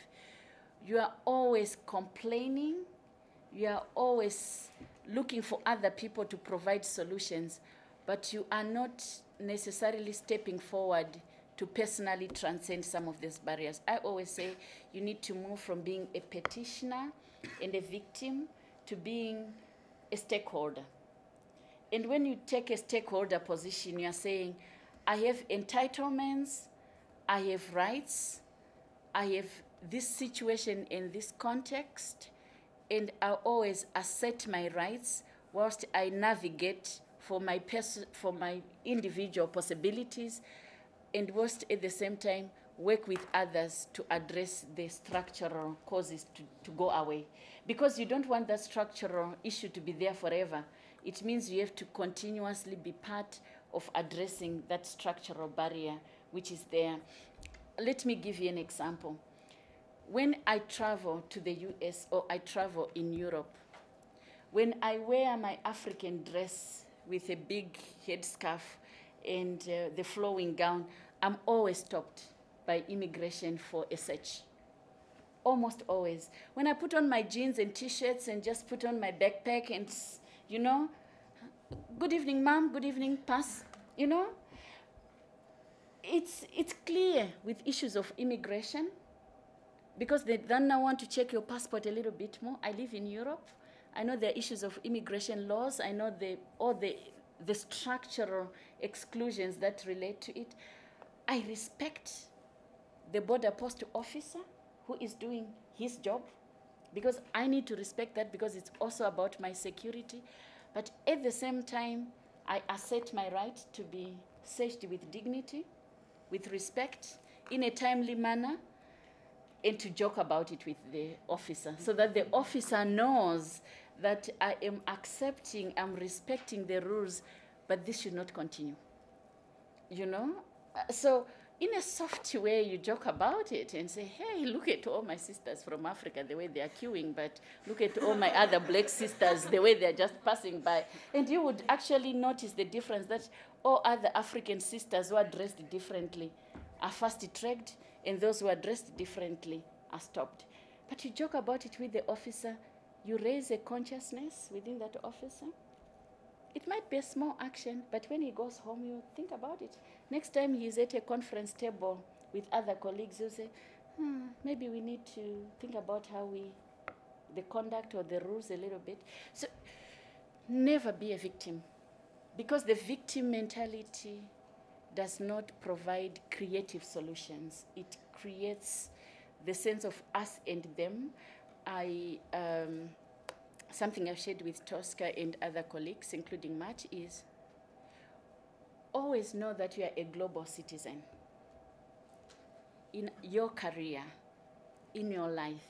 you are always complaining, you are always looking for other people to provide solutions, but you are not necessarily stepping forward to personally transcend some of these barriers. I always say you need to move from being a petitioner and a victim to being a stakeholder. And when you take a stakeholder position, you are saying, I have entitlements, I have rights, I have this situation in this context, and I always assert my rights whilst I navigate for my individual possibilities, and whilst at the same time work with others to address the structural causes to go away. Because you don't want that structural issue to be there forever. It means you have to continuously be part of addressing that structural barrier which is there. Let me give you an example. When I travel to the US or I travel in Europe, when I wear my African dress with a big headscarf and the flowing gown, I'm always stopped by immigration for a search. Almost always. When I put on my jeans and t-shirts and just put on my backpack and, you know, good evening, ma'am, good evening, pass, you know. It's clear with issues of immigration, because they then now want to check your passport a little bit more. I live in Europe. I know there are issues of immigration laws. I know all the structural exclusions that relate to it. I respect the border post officer who is doing his job, because I need to respect that, because it's also about my security. But at the same time, I assert my right to be searched with dignity, with respect, in a timely manner, and to joke about it with the officer, so that the officer knows that I am accepting, I'm respecting the rules, but this should not continue, you know? So in a soft way, you joke about it and say, hey, look at all my sisters from Africa, the way they are queuing, but look at all my other black sisters, the way they're just passing by. And you would actually notice the difference, that all other African sisters who are dressed differently are fast-tracked, and those who are dressed differently are stopped. But you joke about it with the officer, you raise a consciousness within that officer. It might be a small action, but when he goes home, you think about it. Next time he's at a conference table with other colleagues, you'll say, maybe we need to think about how the conduct or the rules a little bit. So never be a victim, because the victim mentality does not provide creative solutions. It creates the sense of us and them. Something I've shared with Tosca and other colleagues, including Matt, is always know that you are a global citizen. In your career, in your life,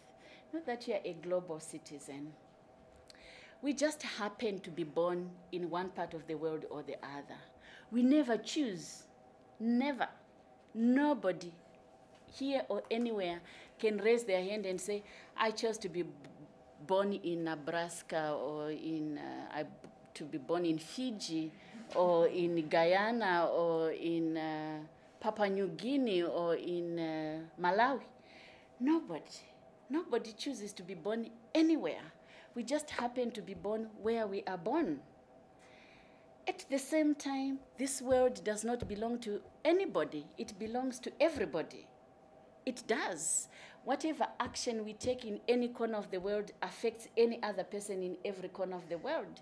know that you are a global citizen. We just happen to be born in one part of the world or the other. We never choose. Never. Nobody here or anywhere can raise their hand and say, I chose to be born in Nebraska, or to be born in Fiji, or in Guyana, or in Papua New Guinea, or in Malawi. Nobody. Nobody chooses to be born anywhere. We just happen to be born where we are born. At the same time, this world does not belong to anybody. It belongs to everybody. It does. Whatever action we take in any corner of the world affects any other person in every corner of the world.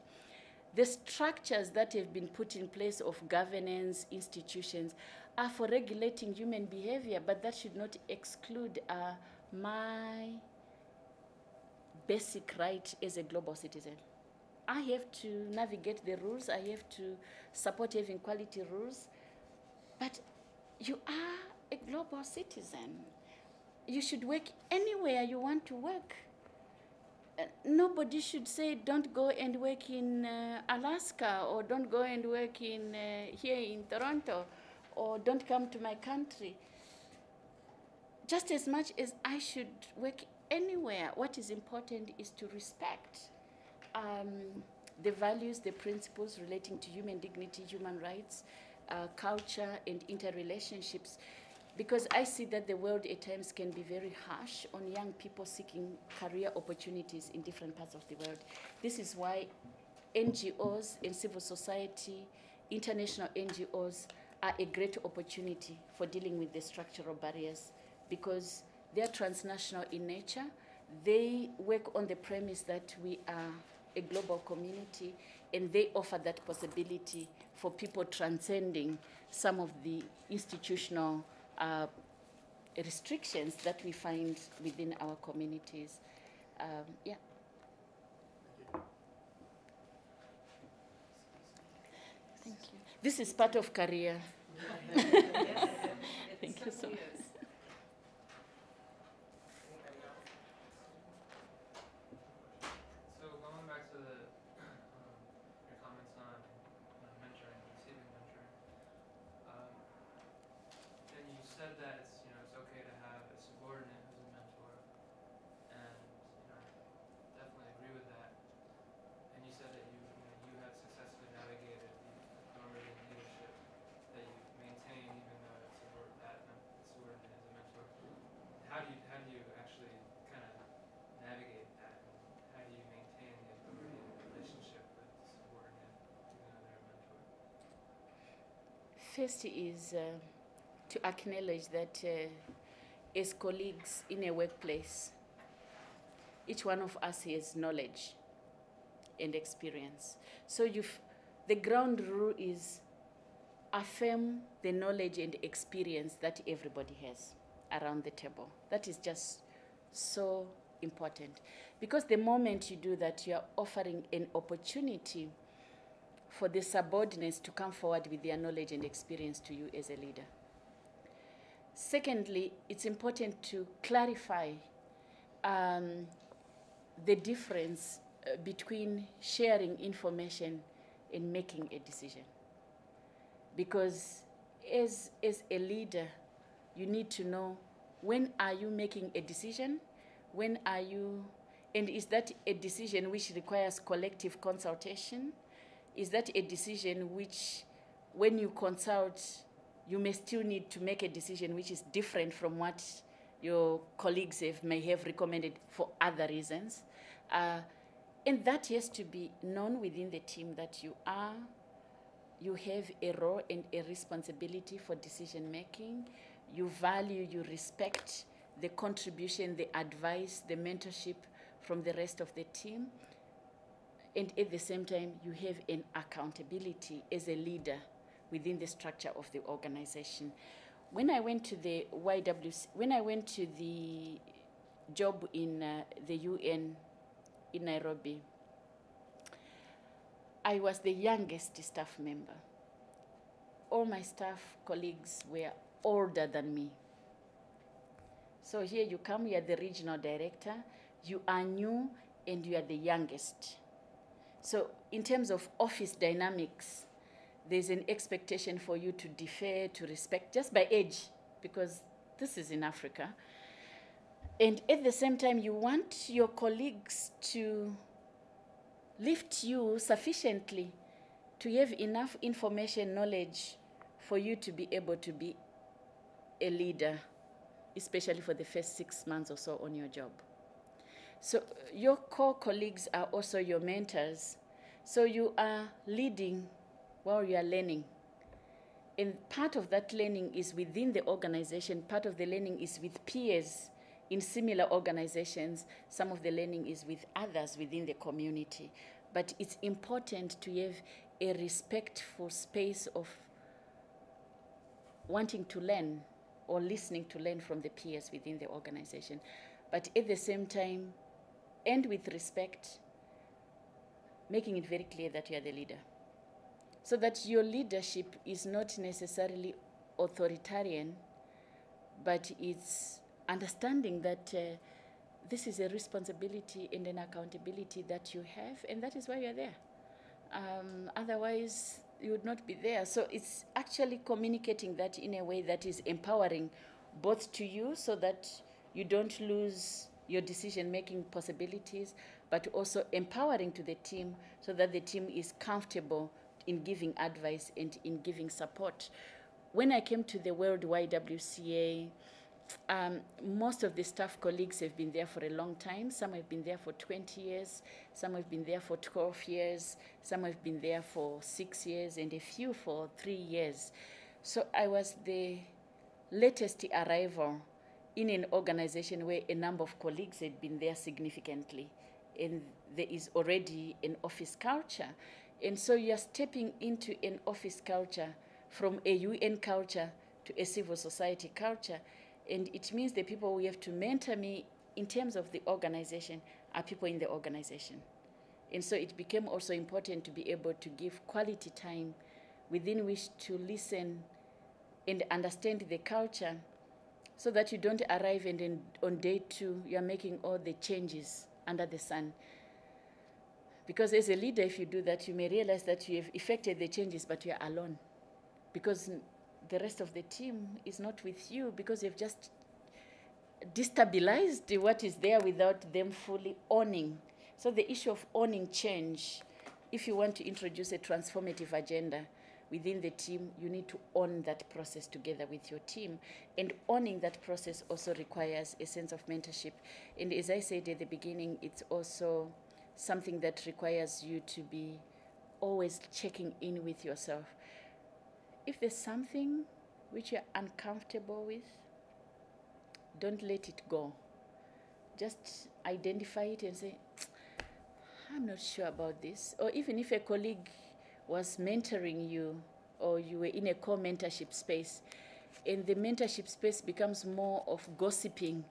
The structures that have been put in place of governance, institutions, are for regulating human behavior, but that should not exclude my basic right as a global citizen. I have to navigate the rules, I have to support having quality rules, but you are a global citizen. You should work anywhere you want to work. Nobody should say, don't go and work in Alaska, or don't go and work in here in Toronto, or don't come to my country. Just as much as I should work anywhere, what is important is to respect the values, the principles relating to human dignity, human rights, culture, and interrelationships. Because I see that the world at times can be very harsh on young people seeking career opportunities in different parts of the world. This is why NGOs and civil society, international NGOs, are a great opportunity for dealing with the structural barriers, because they're transnational in nature. They work on the premise that we are a global community, and they offer that possibility for people transcending some of the institutional restrictions that we find within our communities. Yeah. Thank you. This is part of career. Thank you so much. So going back to the, your comments on mentoring, receiving mentoring, then you said that it's okay to have a subordinate who's a mentor, and I definitely agree with that. And you said that you have successfully navigated the authority and leadership that you maintain, even though that subordinate is a mentor. How do you actually kind of navigate that? How do you maintain the authority and relationship with the subordinate, even though they're a mentor? First is to acknowledge that as colleagues in a workplace, each one of us has knowledge and experience. So the ground rule is affirm the knowledge and experience that everybody has around the table. That is just so important, because the moment you do that, you are offering an opportunity for the subordinates to come forward with their knowledge and experience to you as a leader. Secondly, it's important to clarify the difference between sharing information and making a decision. Because as a leader, you need to know, when are you making a decision? When are you, and is that a decision which requires collective consultation? Is that a decision which, when you consult, you may still need to make a decision which is different from what your colleagues may have recommended for other reasons? And that has to be known within the team, that you have a role and a responsibility for decision making. You value, you respect the contribution, the advice, the mentorship from the rest of the team. And at the same time, you have an accountability as a leader within the structure of the organization. When I went to the YWCA, when I went to the job in the UN in Nairobi, I was the youngest staff member. All my staff colleagues were older than me. So here you come, you are the regional director, you are new, and you are the youngest. So in terms of office dynamics, there's an expectation for you to defer, to respect, just by age, because this is in Africa. And at the same time, you want your colleagues to lift you sufficiently to have enough information, knowledge, for you to be able to be a leader, especially for the first 6 months or so on your job. So your core colleagues are also your mentors. So you are leading while you are learning. And part of that learning is within the organization, part of the learning is with peers in similar organizations, some of the learning is with others within the community. But it's important to have a respectful space of wanting to learn or listening to learn from the peers within the organization. But at the same time, and with respect, making it very clear that you are the leader. So that your leadership is not necessarily authoritarian, but it's understanding that this is a responsibility and an accountability that you have, and that is why you're there. Otherwise, you would not be there. So it's actually communicating that in a way that is empowering both to you so that you don't lose your decision-making possibilities, but also empowering to the team so that the team is comfortable in giving advice and in giving support. When I came to the World YWCA, most of the staff colleagues have been there for a long time. Some have been there for 20 years, some have been there for 12 years, some have been there for 6 years, and a few for 3 years. So I was the latest arrival in an organization where a number of colleagues had been there significantly, and there is already an office culture. And so you're stepping into an office culture from a UN culture to a civil society culture. And it means the people who have to mentor me in terms of the organization are people in the organization. And so it became also important to be able to give quality time within which to listen and understand the culture so that you don't arrive and then on day 2 you're making all the changes under the sun. Because as a leader, if you do that, you may realize that you have effected the changes, but you are alone. Because the rest of the team is not with you, because you've just destabilized what is there without them fully owning. So the issue of owning change, if you want to introduce a transformative agenda within the team, you need to own that process together with your team. And owning that process also requires a sense of mentorship. And as I said at the beginning, it's also something that requires you to be always checking in with yourself. If there's something which you're uncomfortable with, don't let it go. Just identify it and say, I'm not sure about this. Or even if a colleague was mentoring you or you were in a co-mentorship space, and the mentorship space becomes more of gossiping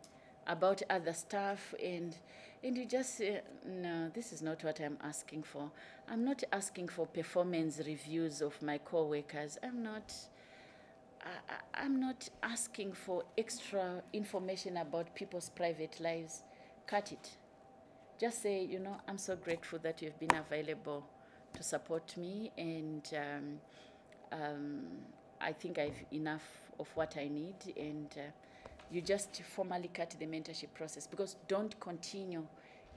about other stuff, and you just say, no, this is not what I'm asking for. I'm not asking for performance reviews of my co-workers. I'm not asking for extra information about people's private lives. Cut it. Just say, I'm so grateful that you've been available to support me, and I think I've enough of what I need, and you just formally cut the mentorship process, because don't continue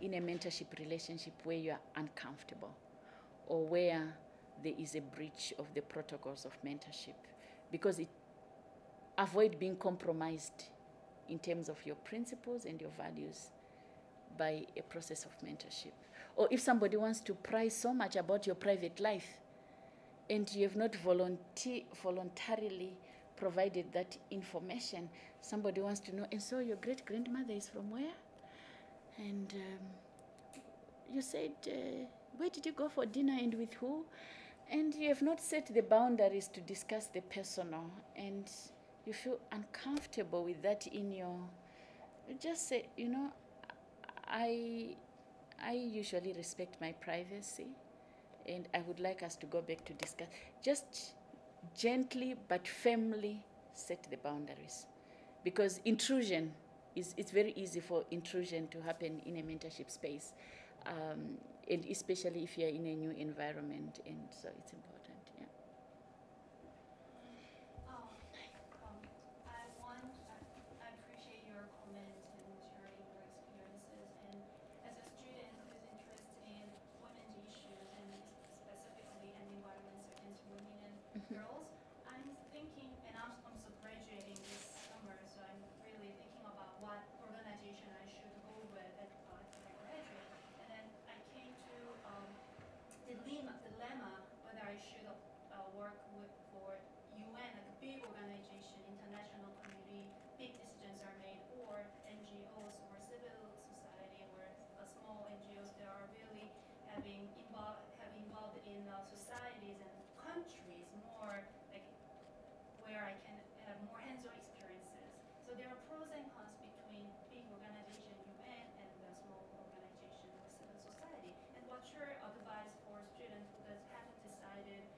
in a mentorship relationship where you are uncomfortable or where there is a breach of the protocols of mentorship, because avoid being compromised in terms of your principles and your values by a process of mentorship. Or if somebody wants to pry so much about your private life and you have not voluntarily provided that information, somebody wants to know, and so your great-grandmother is from where? And you said, where did you go for dinner and with who? And you have not set the boundaries to discuss the personal, and you feel uncomfortable with that in your, just say, I usually respect my privacy, and I would like us to go back to discuss. Just gently but firmly set the boundaries, because intrusion it's very easy for intrusion to happen in a mentorship space, and especially if you're in a new environment, and so it's important. Yeah. I appreciate your comment and sharing your experiences. And as a student who's interested in women's issues and specifically anti-violence against women and girls, I'm thinking, and I'm also graduating this summer, so I'm really thinking about what organization I should go with at So there are pros and cons between big organization UN and the small organization with civil society. And what's your advice for students who haven't decided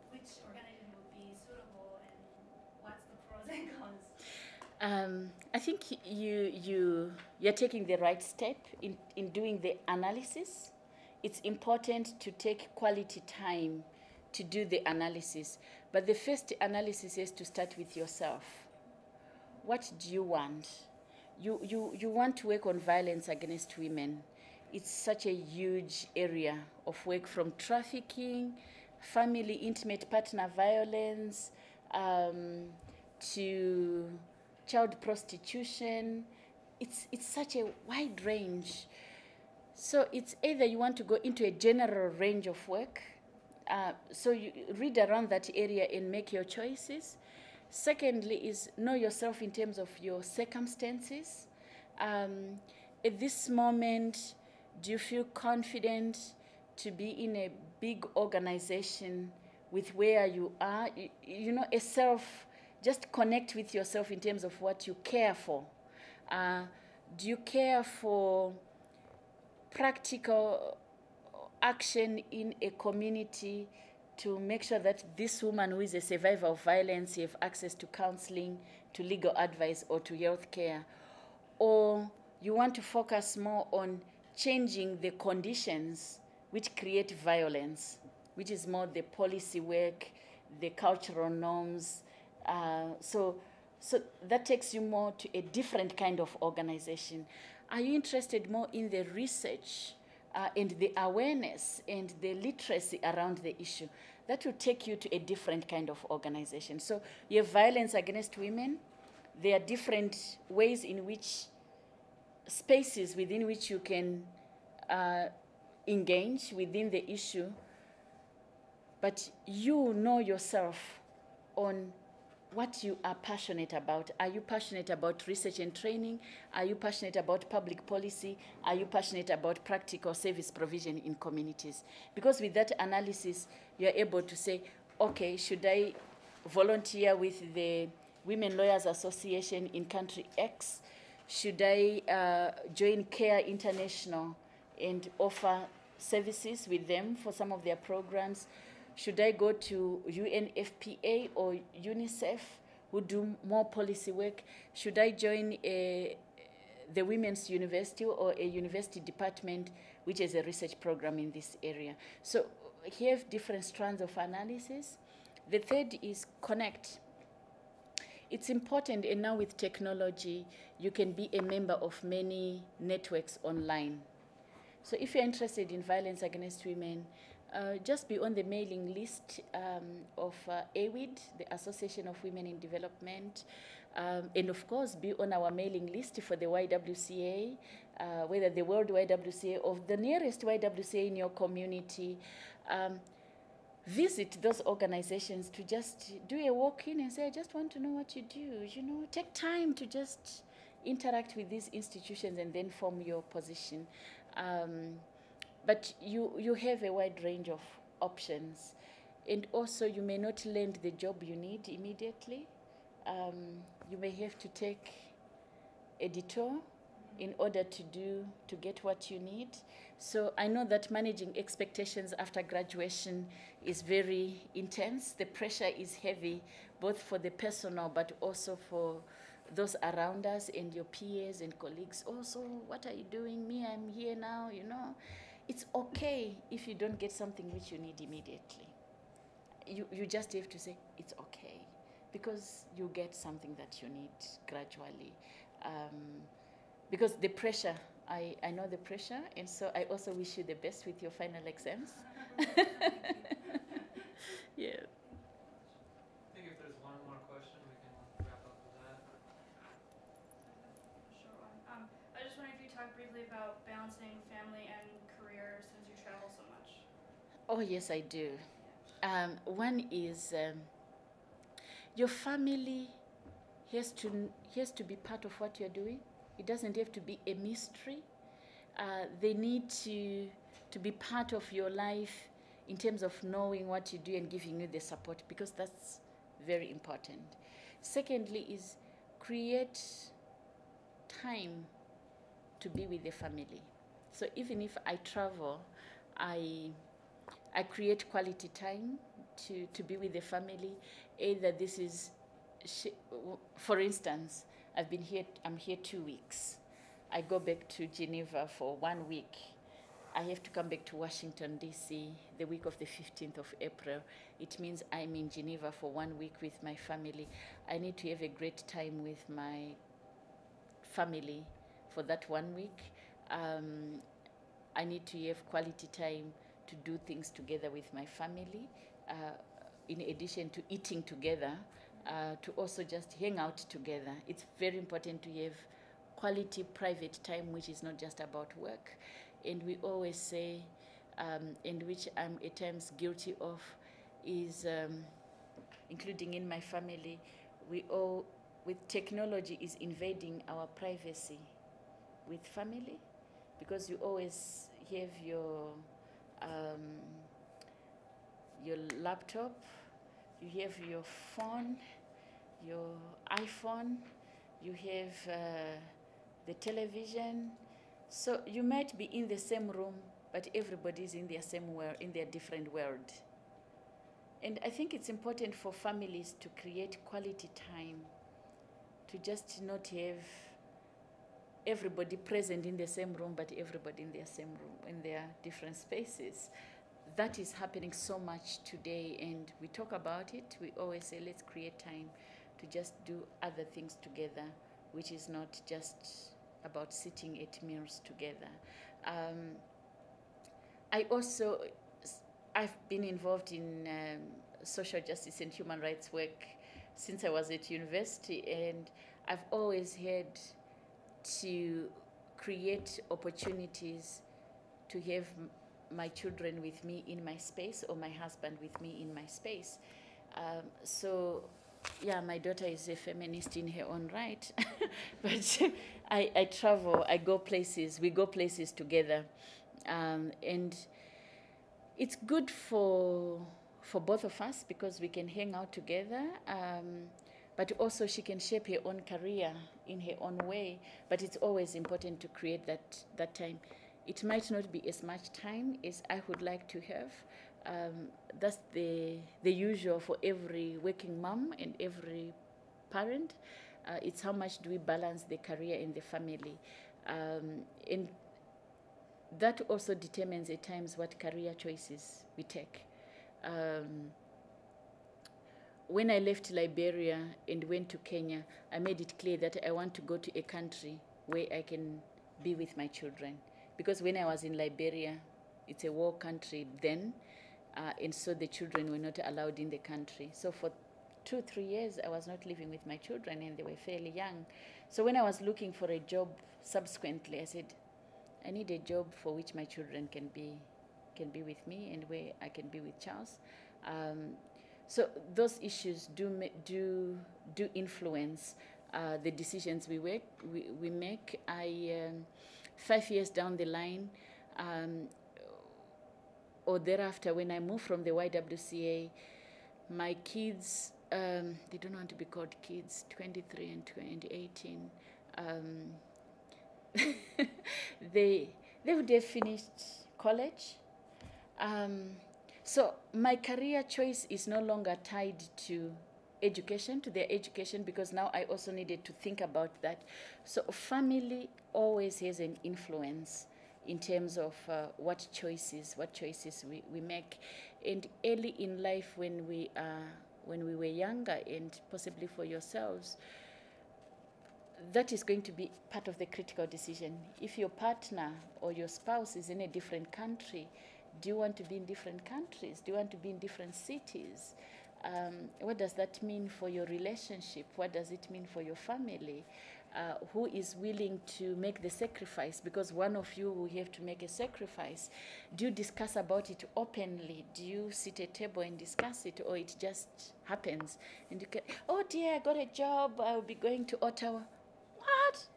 which organization would be suitable and what's the pros and cons? I think you're taking the right step in doing the analysis. It's important to take quality time to do the analysis. But the first analysis is to start with yourself. What do you want? You want to work on violence against women. It's such a huge area of work, from trafficking, family, intimate partner violence, to child prostitution. It's such a wide range. So it's either you want to go into a general range of work, so you read around that area and make your choices. Secondly is know yourself in terms of your circumstances. At this moment, do you feel confident to be in a big organization with where you are? You know, just connect with yourself in terms of what you care for. Do you care for practical action in a community to make sure that this woman who is a survivor of violence have access to counseling, to legal advice, or to health care? Or you want to focus more on changing the conditions which create violence, which is more the policy work, the cultural norms. So that takes you more to a different kind of organization. Are you interested more in the research and the awareness and the literacy around the issue? That will take you to a different kind of organization. So you have violence against women. There are different ways in which, spaces within which you can engage within the issue. But you know yourself on what you are passionate about. Are you passionate about research and training? Are you passionate about public policy? Are you passionate about practical service provision in communities? Because with that analysis, you're able to say, okay, should I volunteer with the Women Lawyers Association in country X? Should I join CARE International and offer services with them for some of their programs? Should I go to UNFPA or UNICEF, who do more policy work? Should I join the Women's University or a university department which is a research program in this area? So here have different strands of analysis. The third is connect. It's important, and now with technology, you can be a member of many networks online. So if you're interested in violence against women, just be on the mailing list of AWID, the Association of Women in Development, and of course be on our mailing list for the YWCA, whether the World YWCA or the nearest YWCA in your community. Visit those organizations to just do a walk-in and say, I just want to know what you do. You know, take time to just interact with these institutions and then form your position. But you have a wide range of options. And also you may not land the job you need immediately. You may have to take a detour in order to get what you need. So I know that managing expectations after graduation is very intense. The pressure is heavy, both for the personal but also for those around us and your peers and colleagues. Also, what are you doing? Me, I'm here now, you know. It's okay if you don't get something which you need immediately. You just have to say, it's okay, because you get something that you need gradually. Because the pressure, I know the pressure, and so I also wish you the best with your final exams. Yeah. I think if there's one more question, we can wrap up with that. Short one. I just wondered if you talk briefly about balancing family and career since you travel so much. Oh, yes, I do. One is your family has to be part of what you're doing. It doesn't have to be a mystery. They need to be part of your life in terms of knowing what you do and giving you the support, because that's very important. Secondly is create time to be with the family. So even if I travel, I create quality time to be with the family. Either this is, for instance, I'm here 2 weeks. I go back to Geneva for 1 week. I have to come back to Washington, D.C. the week of the 15th of April. It means I'm in Geneva for 1 week with my family. I need to have a great time with my family for that 1 week. I need to have quality time to do things together with my family, in addition to eating together, to also just hang out together. It's very important to have quality private time, which is not just about work. And we always say, and which I'm at times guilty of, is, including in my family, with technology is invading our privacy with family, because you always have your laptop, you have your phone, your iPhone, you have the television. So you might be in the same room, but everybody's in their same world, in their different world. And I think it's important for families to create quality time, to just not have everybody present in the same room, but everybody in their same room, in their different spaces. That is happening so much today, and we talk about it. We always say, let's create time to just do other things together, which is not just about sitting at meals together. I've been involved in social justice and human rights work since I was at university, and I've always had to create opportunities to have my children with me in my space, or my husband with me in my space. So yeah, my daughter is a feminist in her own right, but I travel, I go places, we go places together, and it's good for both of us because we can hang out together, but also she can shape her own career in her own way, but it's always important to create that time. It might not be as much time as I would like to have. That's the usual for every working mom and every parent. It's how much do we balance the career and the family. And that also determines at times what career choices we take. When I left Liberia and went to Kenya, I made it clear that I want to go to a country where I can be with my children. Because when I was in Liberia, it's a war country then, and so the children were not allowed in the country. So for 2-3 years, I was not living with my children, and they were fairly young. So when I was looking for a job subsequently, I said, I need a job for which my children can be with me and where I can be with Charles. So those issues do influence the decisions we make. 5 years down the line, or thereafter, when I moved from the YWCA, my kids, they don't want to be called kids, 23 and 2018, they would have finished college. So my career choice is no longer tied to education, to their education, because now I also needed to think about that. So family always has an influence in terms of what choices we make. And early in life, when we were younger, and possibly for yourselves, that is going to be part of the critical decision. If your partner or your spouse is in a different country, do you want to be in different countries? Do you want to be in different cities? What does that mean for your relationship? What does it mean for your family? Who is willing to make the sacrifice? Because one of you will have to make a sacrifice. Do you discuss about it openly? Do you sit at a table and discuss it, or it just happens? And you can, oh dear, I got a job, I'll be going to Ottawa. What?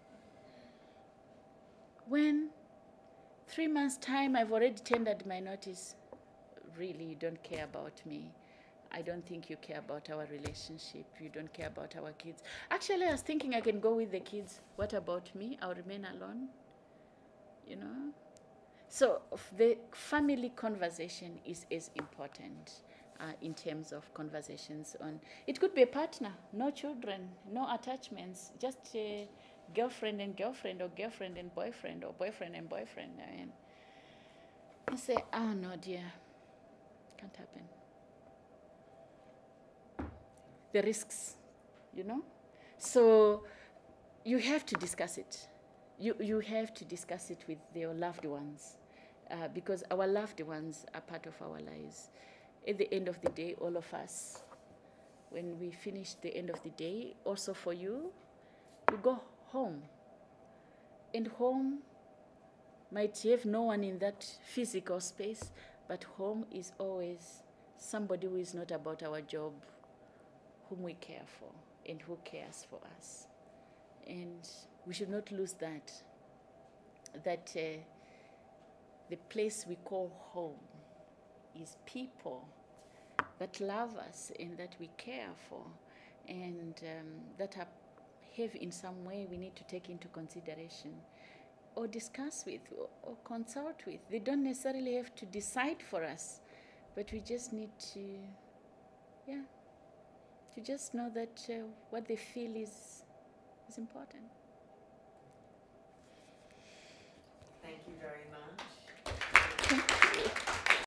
When 3 months' time, I've already tendered my notice. Really, you don't care about me. I don't think you care about our relationship. You don't care about our kids. Actually, I was thinking I can go with the kids. What about me? I'll remain alone. You know? So the family conversation is as important in terms of conversations on, it could be a partner, no children, no attachments, just a girlfriend and girlfriend, or girlfriend and boyfriend, or boyfriend and boyfriend. I mean, you say, oh no dear, can't happen. The risks, you know? So you have to discuss it. You have to discuss it with your loved ones, because our loved ones are part of our lives. At the end of the day, all of us, when we finish the end of the day, also for you, you go home. And home might have no one in that physical space, but home is always somebody who is not about our job, whom we care for and who cares for us. And we should not lose that the place we call home is people that love us and that we care for, and that have in some way we need to take into consideration or discuss with or consult with. They don't necessarily have to decide for us, but we just need to, to just know that what they feel is important. Thank you very much. Thank you.